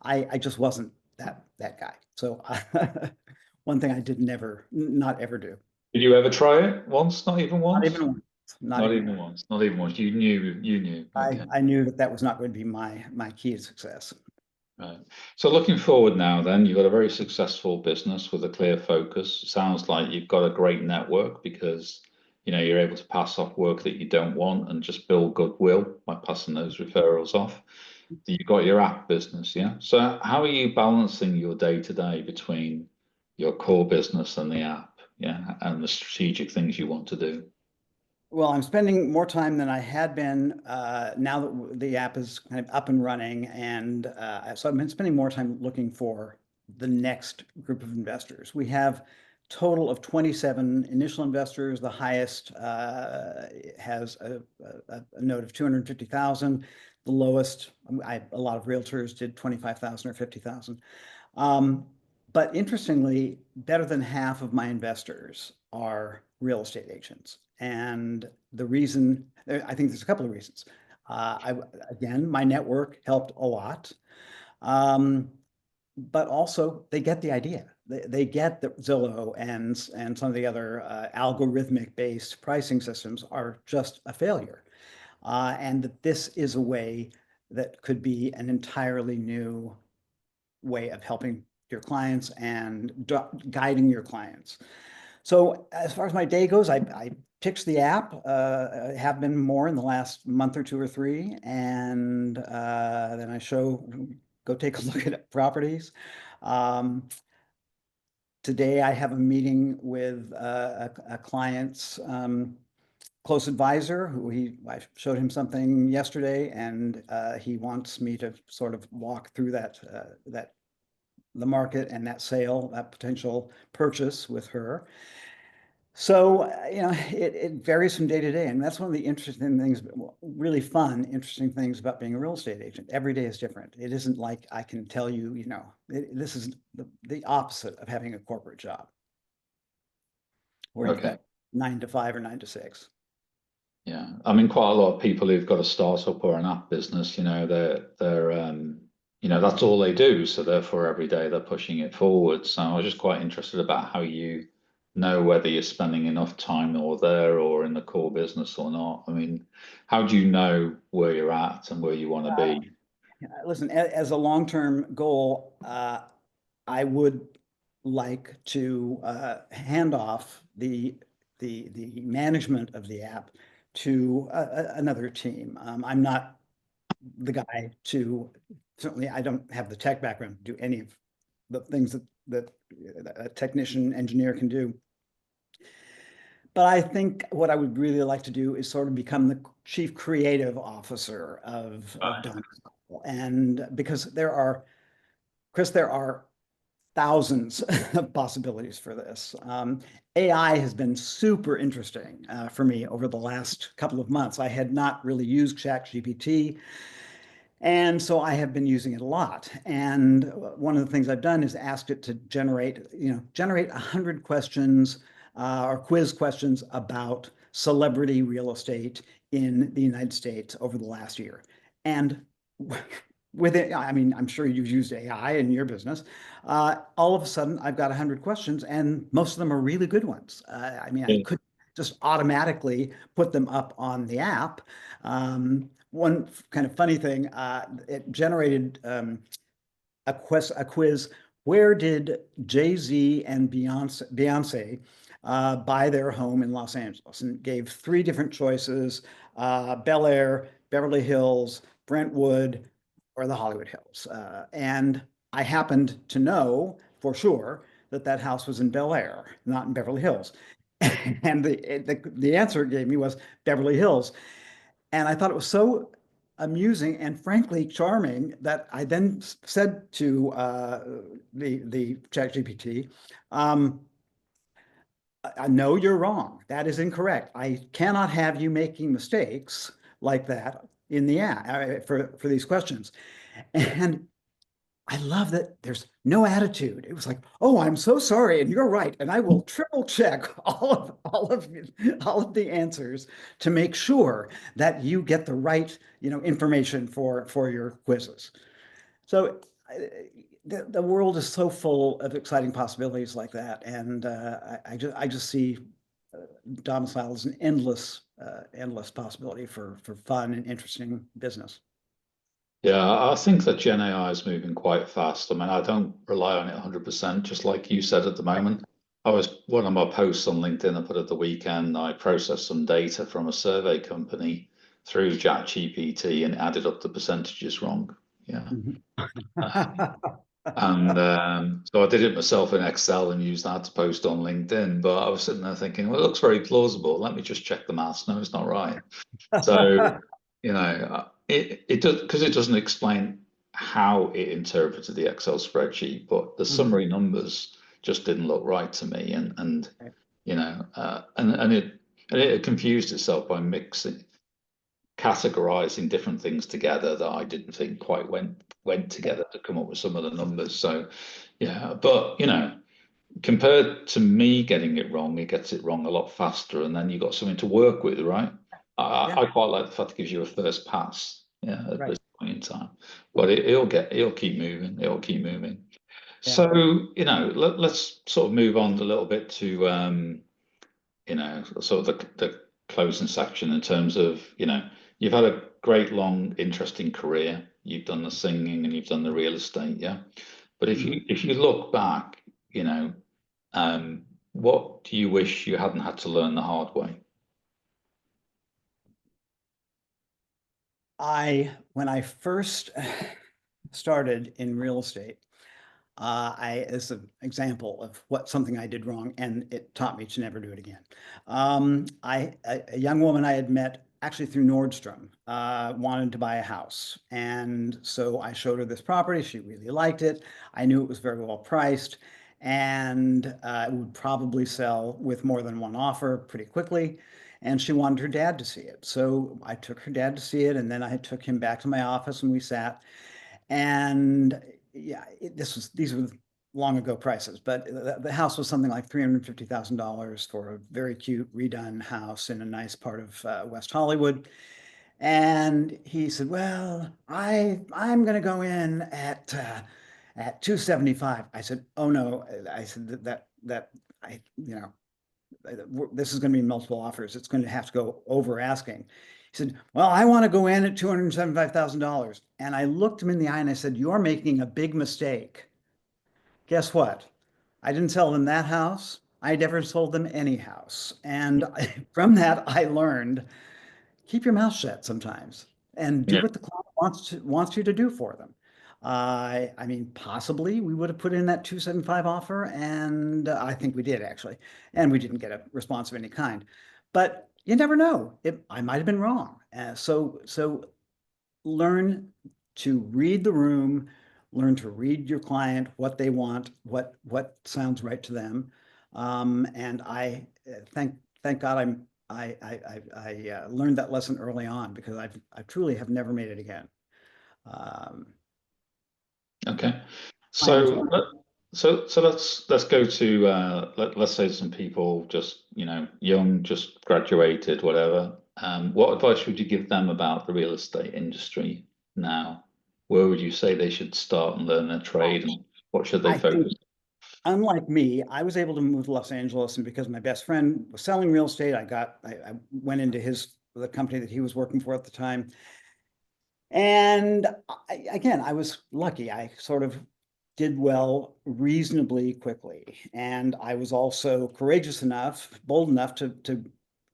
I just wasn't that guy. So one thing I did not ever do. Did you ever try it once? Not even once? Not even once. Not even once. Not even once. You knew. Okay. I knew that was not going to be my key to success. Right. So looking forward now, then you've got a very successful business with a clear focus. Sounds like you've got a great network because you're able to pass off work that you don't want and just build goodwill by passing those referrals off. You've got your app business, yeah. So how are you balancing your day-to-day between your core business and the app, yeah, and the strategic things you want to do? Well, I'm spending more time than I had been now that the app is kind of up and running. And so I've been spending more time looking for the next group of investors. We have a total of 27 initial investors. The highest has a note of 250,000. The lowest, a lot of realtors did 25,000 or 50,000. But interestingly, better than half of my investors are real estate agents. And the reason, I think there's a couple of reasons. Again, my network helped a lot. But also they get the idea. They get that Zillow and some of the other algorithmic based pricing systems are just a failure. And that this is a way that could be an entirely new way of helping your clients and guiding your clients. So as far as my day goes, I pitch the app, have been more in the last month or two or three, and then I go take a look at properties. Today I have a meeting with a client's close advisor I showed him something yesterday, and he wants me to sort of walk through the market and that sale, that potential purchase with her. So, it varies from day to day. And that's one of the interesting things, really fun, interesting things about being a real estate agent. Every day is different. It isn't like I can tell you, this is the opposite of having a corporate job where you've got 9 to 5 or 9 to 6. Yeah, I mean, quite a lot of people who've got a startup or an app business, they're that's all they do. So therefore, every day they're pushing it forward. So I was just quite interested about how you know whether you're spending enough time or there or in the core business or not. I mean, how do you know where you're at and where you want to be? Listen, as a long-term goal, I would like to hand off the management of the app to another team. I'm not the guy to, certainly I don't have the tech background to do any of the things that a technician engineer can do. But I think what I would really like to do is sort of become the chief creative officer of DOMICILE. And because Chris, there are thousands of possibilities for this. AI has been super interesting for me over the last couple of months. I had not really used ChatGPT, and so I have been using it a lot. And one of the things I've done is asked it to generate 100 questions or quiz questions about celebrity real estate in the United States over the last year. And with it, I mean, I'm sure you've used AI in your business. All of a sudden, I've got 100 questions, and most of them are really good ones. I mean, I could just automatically put them up on the app. One kind of funny thing, it generated a quiz. Where did Jay-Z and Beyonce buy their home in Los Angeles? And gave 3 different choices: Bel Air, Beverly Hills, Brentwood, or the Hollywood Hills. And I happened to know for sure that that house was in Bel Air, not in Beverly Hills. And the answer it gave me was Beverly Hills. And I thought it was so amusing and frankly charming that I then said to the ChatGPT, no, you're wrong. That is incorrect. I cannot have you making mistakes like that in the app for these questions. And I love that there's no attitude. It was like, oh, I'm so sorry, and you're right, and I will triple check all of the answers to make sure that you get the right information for your quizzes. So the world is so full of exciting possibilities like that, and I just see domicile as an endless possibility for fun and interesting business. Yeah, I think that Gen AI is moving quite fast. I mean, I don't rely on it 100%, just like you said at the moment. One of my posts on LinkedIn I put at the weekend, I processed some data from a survey company through ChatGPT and added up the percentages wrong. Yeah. And so I did it myself in Excel and used that to post on LinkedIn. But I was sitting there thinking, well, it looks very plausible. Let me just check the maths. No, it's not right. So, it does, because it doesn't explain how it interpreted the Excel spreadsheet, but the summary numbers just didn't look right to me. And it confused itself by categorizing different things together that I didn't think quite went together to come up with some of the numbers. So yeah, but compared to me getting it wrong, it gets it wrong a lot faster, and then you got something to work with, right? I quite like the fact it gives you a first pass, at this point in time. But it'll keep moving. It'll keep moving. Yeah. So let's sort of move on a little bit to sort of the closing section in terms of you've had a great long interesting career. You've done the singing and you've done the real estate, yeah. But if you look back, what do you wish you hadn't had to learn the hard way? When I first started in real estate, as an example of something I did wrong, and it taught me to never do it again. A young woman I had met actually through Nordstrom wanted to buy a house, and so I showed her this property. She really liked it. I knew it was very well priced, and it would probably sell with more than one offer pretty quickly. And she wanted her dad to see it, so I took her dad to see it, and then I took him back to my office, and we sat. And yeah, these were long ago prices, but the house was something like $350,000 for a very cute redone house in a nice part of West Hollywood. And he said, "Well, I'm going to go in at 275." I said, "Oh no." I said that I this is going to be multiple offers. It's going to have to go over asking. He said, "Well, I want to go in at $275,000." And I looked him in the eye and I said, "You're making a big mistake." Guess what? I didn't sell them that house. I never sold them any house. And from that, I learned, keep your mouth shut sometimes and do Yeah. what the client wants you to do for them. I mean, possibly we would have put in that 275 offer, and I think we did actually, and we didn't get a response of any kind. But you never know. I might have been wrong. So learn to read the room, learn to read your client, what they want, what sounds right to them. And I thank God I learned that lesson early on, because I truly have never made it again. Okay. Time is So money. so let's go to let's say some people just, young, just graduated, whatever. What advice would you give them about the real estate industry now? Where would you say they should start and learn their trade, and what should they I think, focus? unlike me, I was able to move to Los Angeles, and because my best friend was selling real estate, I went into the company that he was working for at the time. And again, I was lucky. I sort of did well reasonably quickly. And I was also courageous enough, bold enough to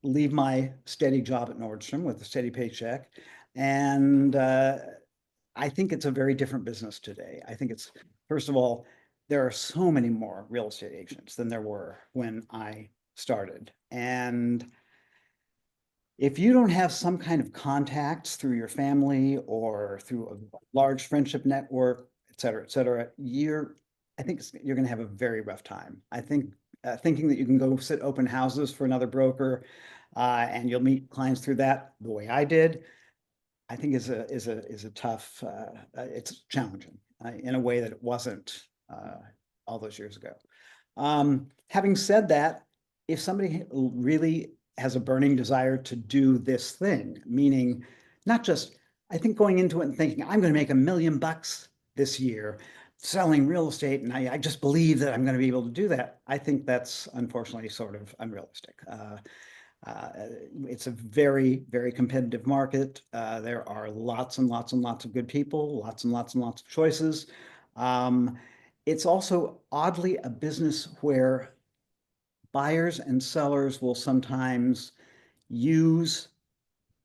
leave my steady job at Nordstrom with a steady paycheck. And I think it's a very different business today. I think it's, first of all, there are so many more real estate agents than there were when I started. And if you don't have some kind of contacts through your family or through a large friendship network, et cetera, I think you're going to have a very rough time. I think thinking that you can go sit open houses for another broker and you'll meet clients through that, the way I did, I think is a tough. It's challenging in a way that it wasn't all those years ago. Having said that, if somebody really has a burning desire to do this thing, meaning not just, I think, going into it and thinking, I'm going to make $1 million this year selling real estate, and I just believe that I'm going to be able to do that. I think that's unfortunately sort of unrealistic. It's a very, very competitive market. There are lots and lots and lots of good people, lots and lots and lots of choices. It's also oddly a business where buyers and sellers will sometimes use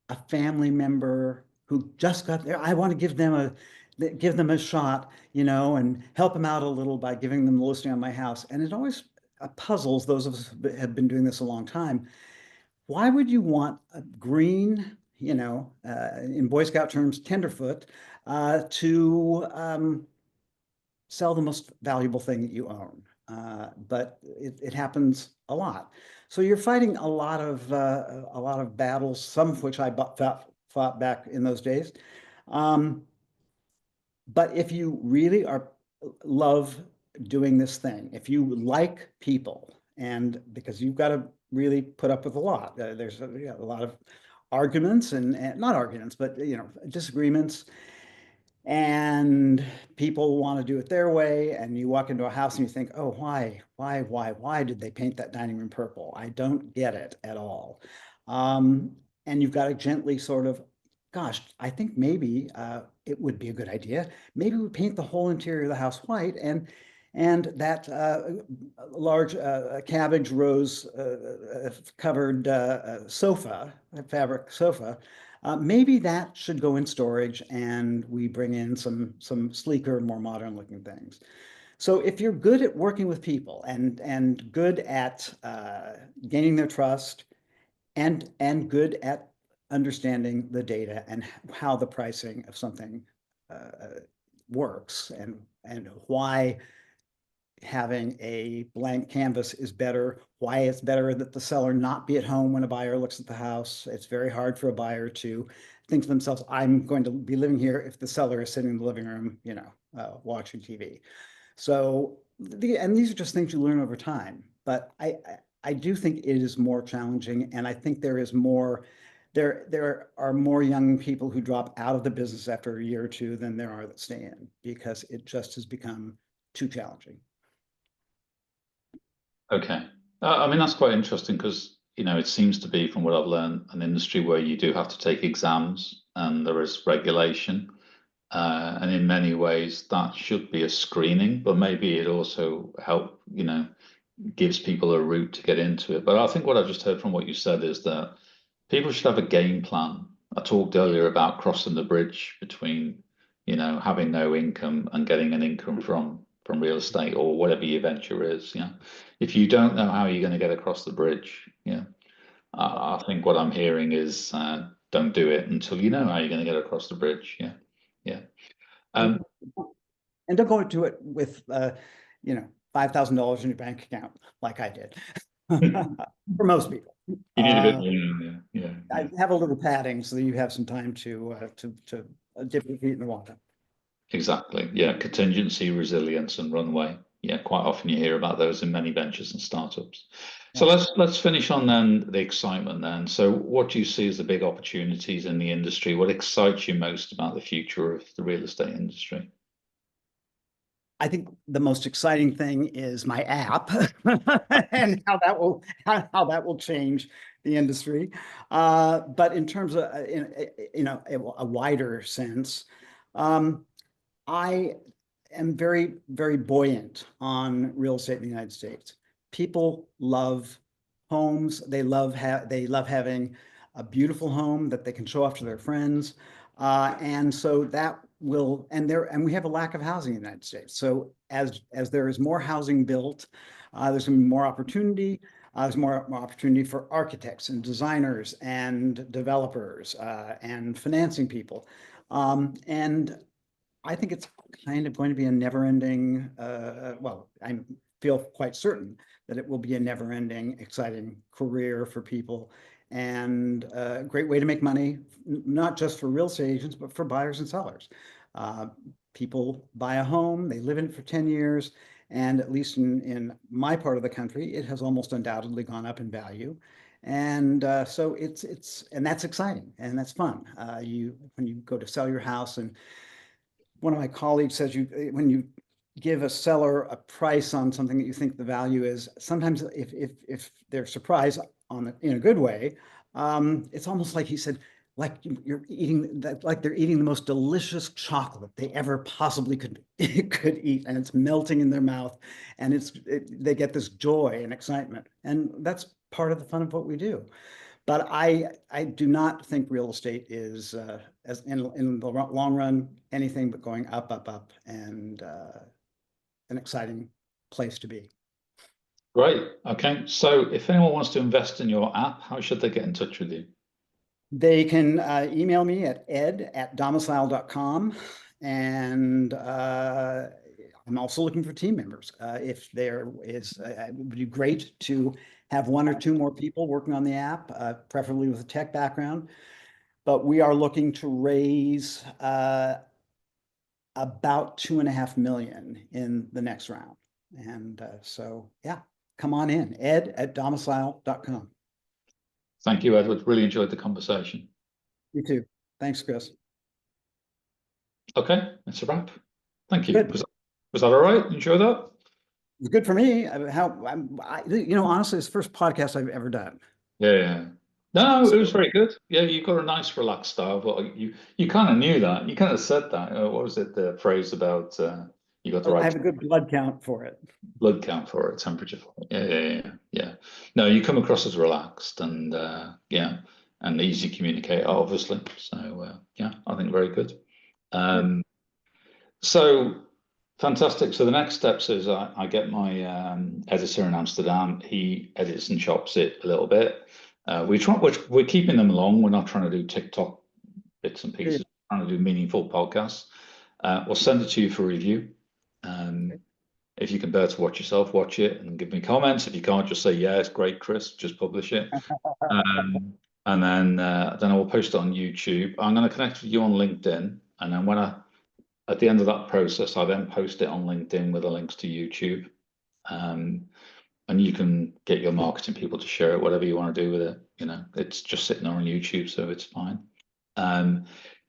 a family member who just got there. I want to give them a shot, and help them out a little by giving them the listing on my house. And it always puzzles those of us who have been doing this a long time. Why would you want a green, in Boy Scout terms, tenderfoot, to sell the most valuable thing that you own? But it happens a lot. So you're fighting a lot of battles, some of which I fought back in those days. But if you really love doing this thing, if you like people, and because you've got to really put up with a lot, there's a lot of arguments and not arguments, but disagreements, and people want to do it their way, and you walk into a house and you think, oh, why did they paint that dining room purple? I don't get it at all. And you've got to gently sort of, gosh, I think maybe it would be a good idea. Maybe we paint the whole interior of the house white, and that large cabbage rose covered sofa, fabric sofa, maybe that should go in storage, and we bring in some sleeker, more modern looking things. So if you're good at working with people and good at gaining their trust, and good at understanding the data and how the pricing of something works, and why having a blank canvas is better, why it's better that the seller not be at home when a buyer looks at the house. It's very hard for a buyer to think to themselves, I'm going to be living here if the seller is sitting in the living room, watching TV. So and these are just things you learn over time, but I do think it is more challenging, and I think there are more young people who drop out of the business after a year or two than there are that stay in, because it just has become too challenging. Okay. I mean, that's quite interesting because, it seems to be, from what I've learned, an industry where you do have to take exams and there is regulation. And in many ways, that should be a screening, but maybe it also gives people a route to get into it. But I think what I just heard from what you said is that people should have a game plan. I talked earlier about crossing the bridge between, having no income and getting an income from real estate or whatever your venture is. If you don't know how you're going to get across the bridge, I think what I'm hearing is don't do it until you know how you're going to get across the bridge. Yeah. And don't go into it with $5,000 in your bank account like I did. For most people. You need a bit more, yeah. I have a little padding so that you have some time to dip your feet in the water. Exactly. Yeah. Contingency, resilience, and runway. Yeah. Quite often you hear about those in many ventures and startups. So let's finish on then the excitement then. So what do you see as the big opportunities in the industry? What excites you most about the future of the real estate industry? I think the most exciting thing is my app and how that will change the industry. But in terms of a wider sense, I am very, very buoyant on real estate in the United States. People love homes. They love having a beautiful home that they can show off to their friends, and so that will and we have a lack of housing in the United States. So as there is more housing built, there's going to be more opportunity. There's more opportunity for architects and designers and developers and financing people, and I think it's kind of going to be a never-ending. Well, I feel quite certain that it will be a never-ending, exciting career for people, and a great way to make money, not just for real estate agents, but for buyers and sellers. People buy a home, they live in it for 10 years, and at least in my part of the country, it has almost undoubtedly gone up in value. And so and that's exciting and that's fun. When you go to sell your house, and one of my colleagues says when you give a seller a price on something that you think the value is, sometimes if they're surprised in a good way, it's almost like he said, like you're eating that, like they're eating the most delicious chocolate they ever possibly could eat, and it's melting in their mouth, and they get this joy and excitement, and that's part of the fun of what we do. But I do not think real estate is as in the long run anything but going up, and an exciting place to be. Great. Okay. So if anyone wants to invest in your app, how should they get in touch with you? They can email me at ed@domicile.com, and I'm also looking for team members. If there is, it would be great to have one or two more people working on the app, preferably with a tech background. But we are looking to raise about $2.5 million in the next round. And so, yeah, come on in, ed@domicile.com. Thank you, Edward. Really enjoyed the conversation. You too. Thanks, Chris. Okay, that's a wrap. Thank you. Good. Was that all right? Enjoy that? It was good for me. Honestly, it's the first podcast I've ever done. Yeah. No, it was very good. Yeah, you've got a nice relaxed style, but you kind of knew that. You kind of said that. What was it, the phrase about you got the right... I have a good blood count for it. Blood count for it, temperature for it. Yeah. No, you come across as relaxed and and easy communicator, obviously. So yeah, I think very good. So fantastic. So the next steps is I get my editor in Amsterdam. He edits and chops it a little bit. We're keeping them long. We're not trying to do TikTok bits and pieces. We're trying to do meaningful podcasts. We'll send it to you for review. If you can bear to watch yourself, watch it and give me comments. If you can't, just say, yeah, it's great, Chris, just publish it. And then I will post it on YouTube. I'm going to connect with you on LinkedIn. And then when I at the end of that process, I then post it on LinkedIn with the links to YouTube. And you can get your marketing people to share it, whatever you want to do with it. It's just sitting there on YouTube, so it's fine.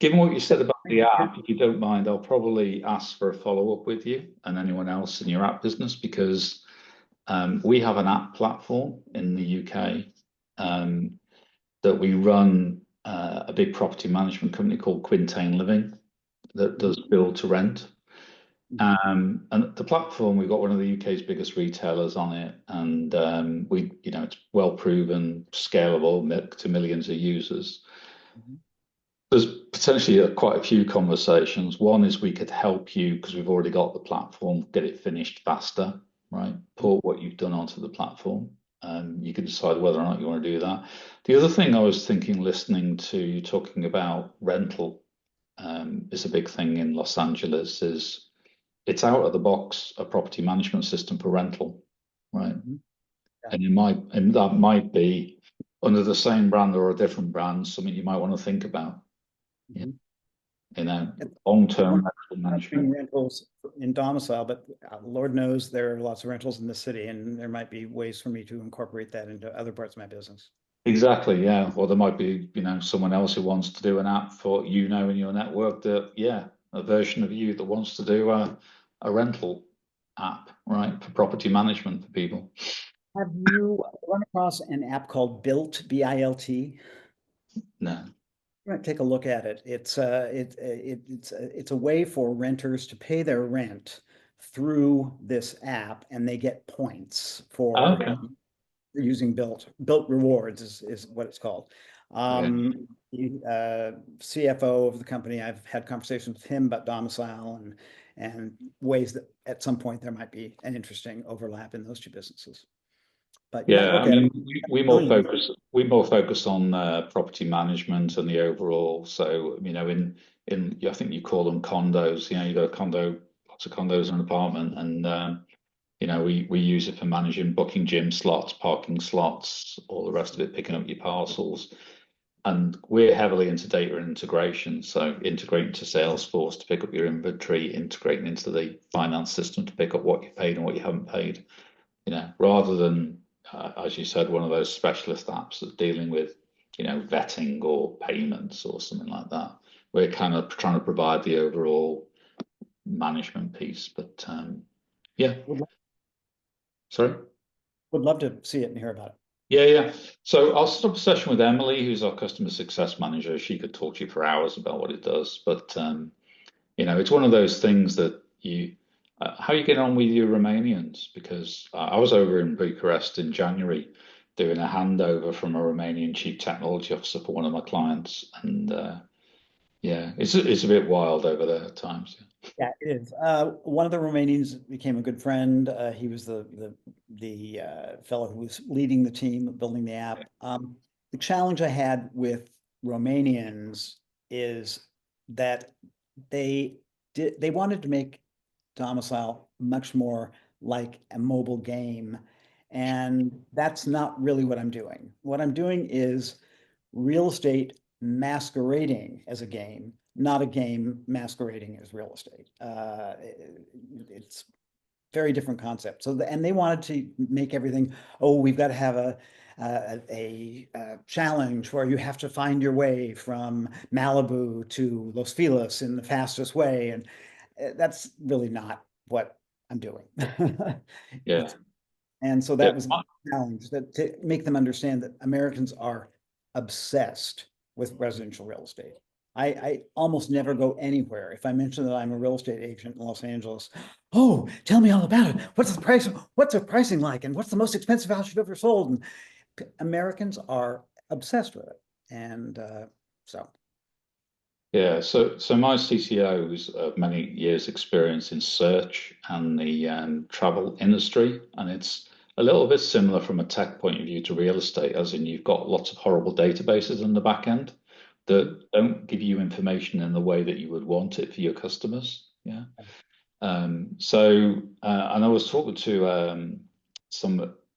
Given what you said about the app, if you don't mind, I'll probably ask for a follow-up with you and anyone else in your app business, because we have an app platform in the UK that we run, a big property management company called Quintain Living that does build to rent. And the platform, we've got one of the UK's biggest retailers on it, and it's well proven, scalable to millions of users. There's potentially quite a few conversations. One is we could help you, because we've already got the platform, get it finished faster, right? Put what you've done onto the platform. You can decide whether or not you want to do that. The other thing I was thinking, listening to you talking about rental, is a big thing in Los Angeles, is it's out of the box a property management system for rental, right? Yeah. And that might be under the same brand or a different brand, something you might want to think about. Long-term rental management. Rentals in domicile, but Lord knows there are lots of rentals in the city, and there might be ways for me to incorporate that into other parts of my business. Exactly, yeah. Or there might be, someone else who wants to do an app for in your network a version of you that wants to do a rental app, right, for property management for people. Have you run across an app called Built, B-I-L-T? No. You might take a look at it. It's a way for renters to pay their rent through this app, and they get points for using Built. Built Rewards is what it's called. The CFO of the company, I've had conversations with him about domicile and ways that at some point there might be an interesting overlap in those two businesses. But we more focus on property management and the overall. So in I think you call them condos. You got a condo, lots of condos in an apartment, and we use it for managing, booking gym slots, parking slots, all the rest of it, picking up your parcels. And we're heavily into data integration, so integrating to Salesforce to pick up your inventory, integrating into the finance system to pick up what you paid and what you haven't paid. Rather than as you said, one of those specialist apps that's dealing with, vetting or payments or something like that. We're kind of trying to provide the overall management piece, but Sorry? Would love to see it and hear about it. Yeah. So I'll set up a session with Emily, who's our customer success manager. She could talk to you for hours about what it does, but it's one of those things that how you get on with your Romanians? Because I was over in Bucharest in January doing a handover from a Romanian chief technology officer for one of my clients, and it's a bit wild over there at times. Yeah, it is. One of the Romanians became a good friend. He was the fellow who was leading the team building the app. The challenge I had with Romanians is that they wanted to make domicile much more like a mobile game, and that's not really what I'm doing. What I'm doing is real estate masquerading as a game, not a game masquerading as real estate. It's very different concept. So and they wanted to make everything, we've got to have a challenge where you have to find your way from Malibu to Los Feliz in the fastest way, and that's really not what I'm doing. And so that was a challenge, that to make them understand that Americans are obsessed with residential real estate. I almost never go anywhere if I mention that I'm a real estate agent in Los Angeles. Oh, tell me all about it. What's the price? What's the pricing like? And what's the most expensive house you've ever sold? And Americans are obsessed with it. And so. Yeah, so my CTO is many years experience in search and the travel industry, and it's a little bit similar from a tech point of view to real estate, as in you've got lots of horrible databases in the back end that don't give you information in the way that you would want it for your customers. Yeah. And I was talking to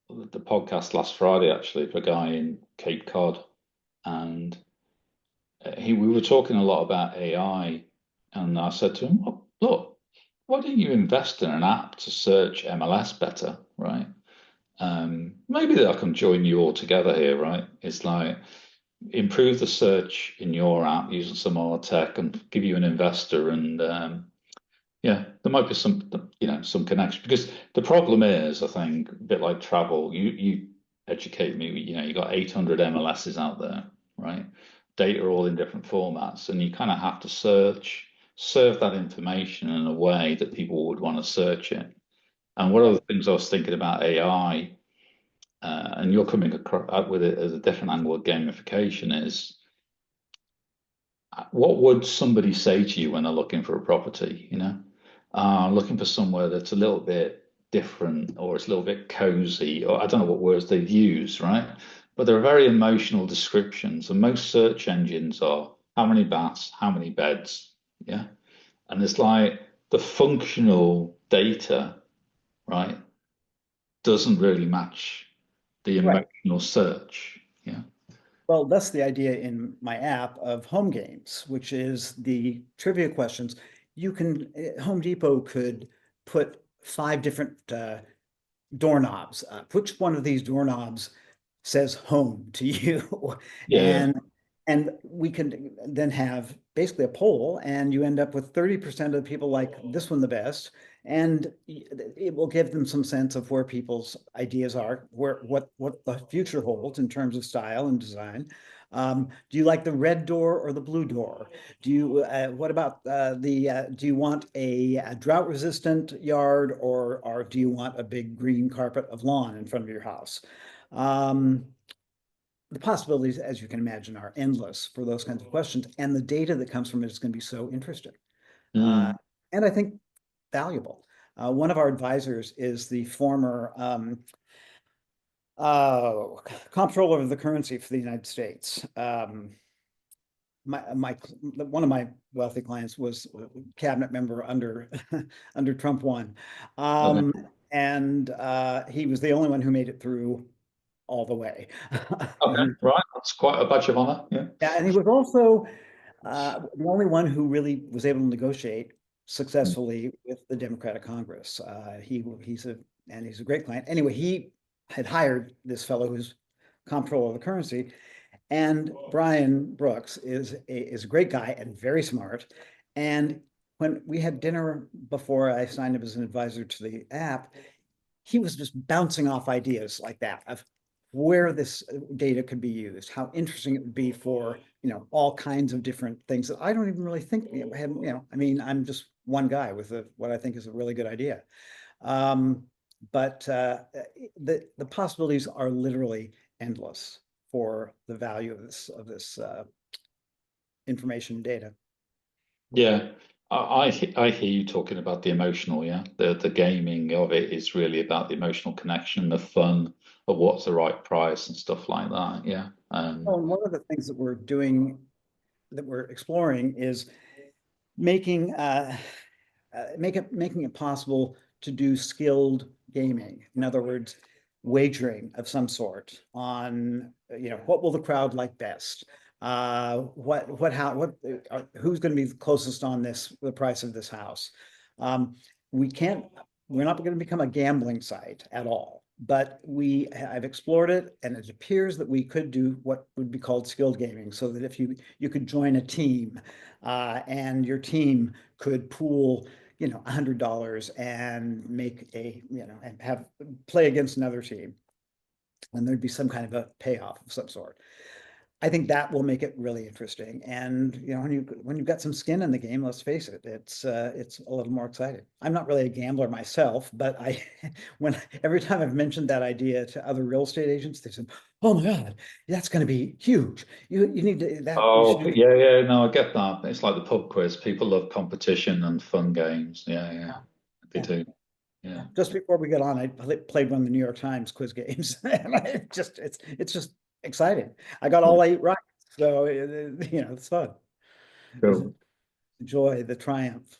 the podcast last Friday, actually, for a guy in Cape Cod, and we were talking a lot about AI, and I said to him, look, why don't you invest in an app to search MLS better, right? Maybe they'll come join you all together here, right? It's like improve the search in your app using some more tech and give you an investor, and yeah, there might be some, some connection, because the problem is, I think, a bit like travel, you educate me, you got 800 MLSs out there, right? Data all in different formats, and you kind of have to serve that information in a way that people would want to search it. And one of the things I was thinking about AI, and you're coming up with it as a different angle of gamification, is what would somebody say to you when they're looking for a property, looking for somewhere that's a little bit different, or it's a little bit cozy, or I don't know what words they'd use, right? But there are very emotional descriptions, and most search engines are how many baths, how many beds, yeah? And it's like the functional data, right, doesn't really match the Right. emotional search, yeah? Well, that's the idea in my app of home games, which is the trivia questions. You can, Home Depot could put 5 different doorknobs. Which one of these doorknobs says home to you? Yeah, And we can then have basically a poll, and you end up with 30% of the people like this one the best. And it will give them some sense of where people's ideas are, what the future holds in terms of style and design. Do you like the red door or the blue door? What about do you want a drought resistant yard, or do you want a big green carpet of lawn in front of your house? Um, the possibilities, as you can imagine, are endless for those kinds of questions, and the data that comes from it is going to be so interesting, uh, mm, and I think valuable. One of our advisors is the former comptroller of the currency for the United States. One of my wealthy clients was a cabinet member under under Trump 1, okay, and he was the only one who made it through all the way. okay, right, that's quite a badge of honor, yeah. Yeah, and he was also the only one who really was able to negotiate successfully with the Democratic Congress. He's a great client. Anyway, he had hired this fellow who's comptroller of the currency, and Brian Brooks is a great guy and very smart. And when we had dinner before I signed him as an advisor to the app, he was just bouncing off ideas like that of where this data could be used, how interesting it would be for, all kinds of different things that I don't even really think, I mean, I'm just one guy with what I think is a really good idea. But the possibilities are literally endless for the value of this information data. Yeah, I hear you talking about the emotional, yeah. The gaming of it is really about the emotional connection, the fun of what's the right price and stuff like that. Yeah. Well, and one of the things that we're doing, that we're exploring, is making making it possible to do skilled gaming. In other words, wagering of some sort on, what will the crowd like best? Who's going to be closest on the price of this house? Um, we can't, we're not going to become a gambling site at all, but I've explored it, and it appears that we could do what would be called skilled gaming, so that if you could join a team, and your team could pool, $100 and make and have play against another team, and there'd be some kind of a payoff of some sort. I think that will make it really interesting. And when you've got some skin in the game, let's face it, it's a little more exciting. I'm not really a gambler myself, but every time I've mentioned that idea to other real estate agents, they said, "Oh my God, that's going to be huge. You need to you Oh, should do." yeah, yeah, no, I get that. It's like the pub quiz. People love competition and fun games. Yeah, yeah, they Yeah. do. Yeah. Just before we get on, I played one of the New York Times quiz games, and it's just exciting. I got all 8 right, so it's fun. Just Cool. enjoy the triumph.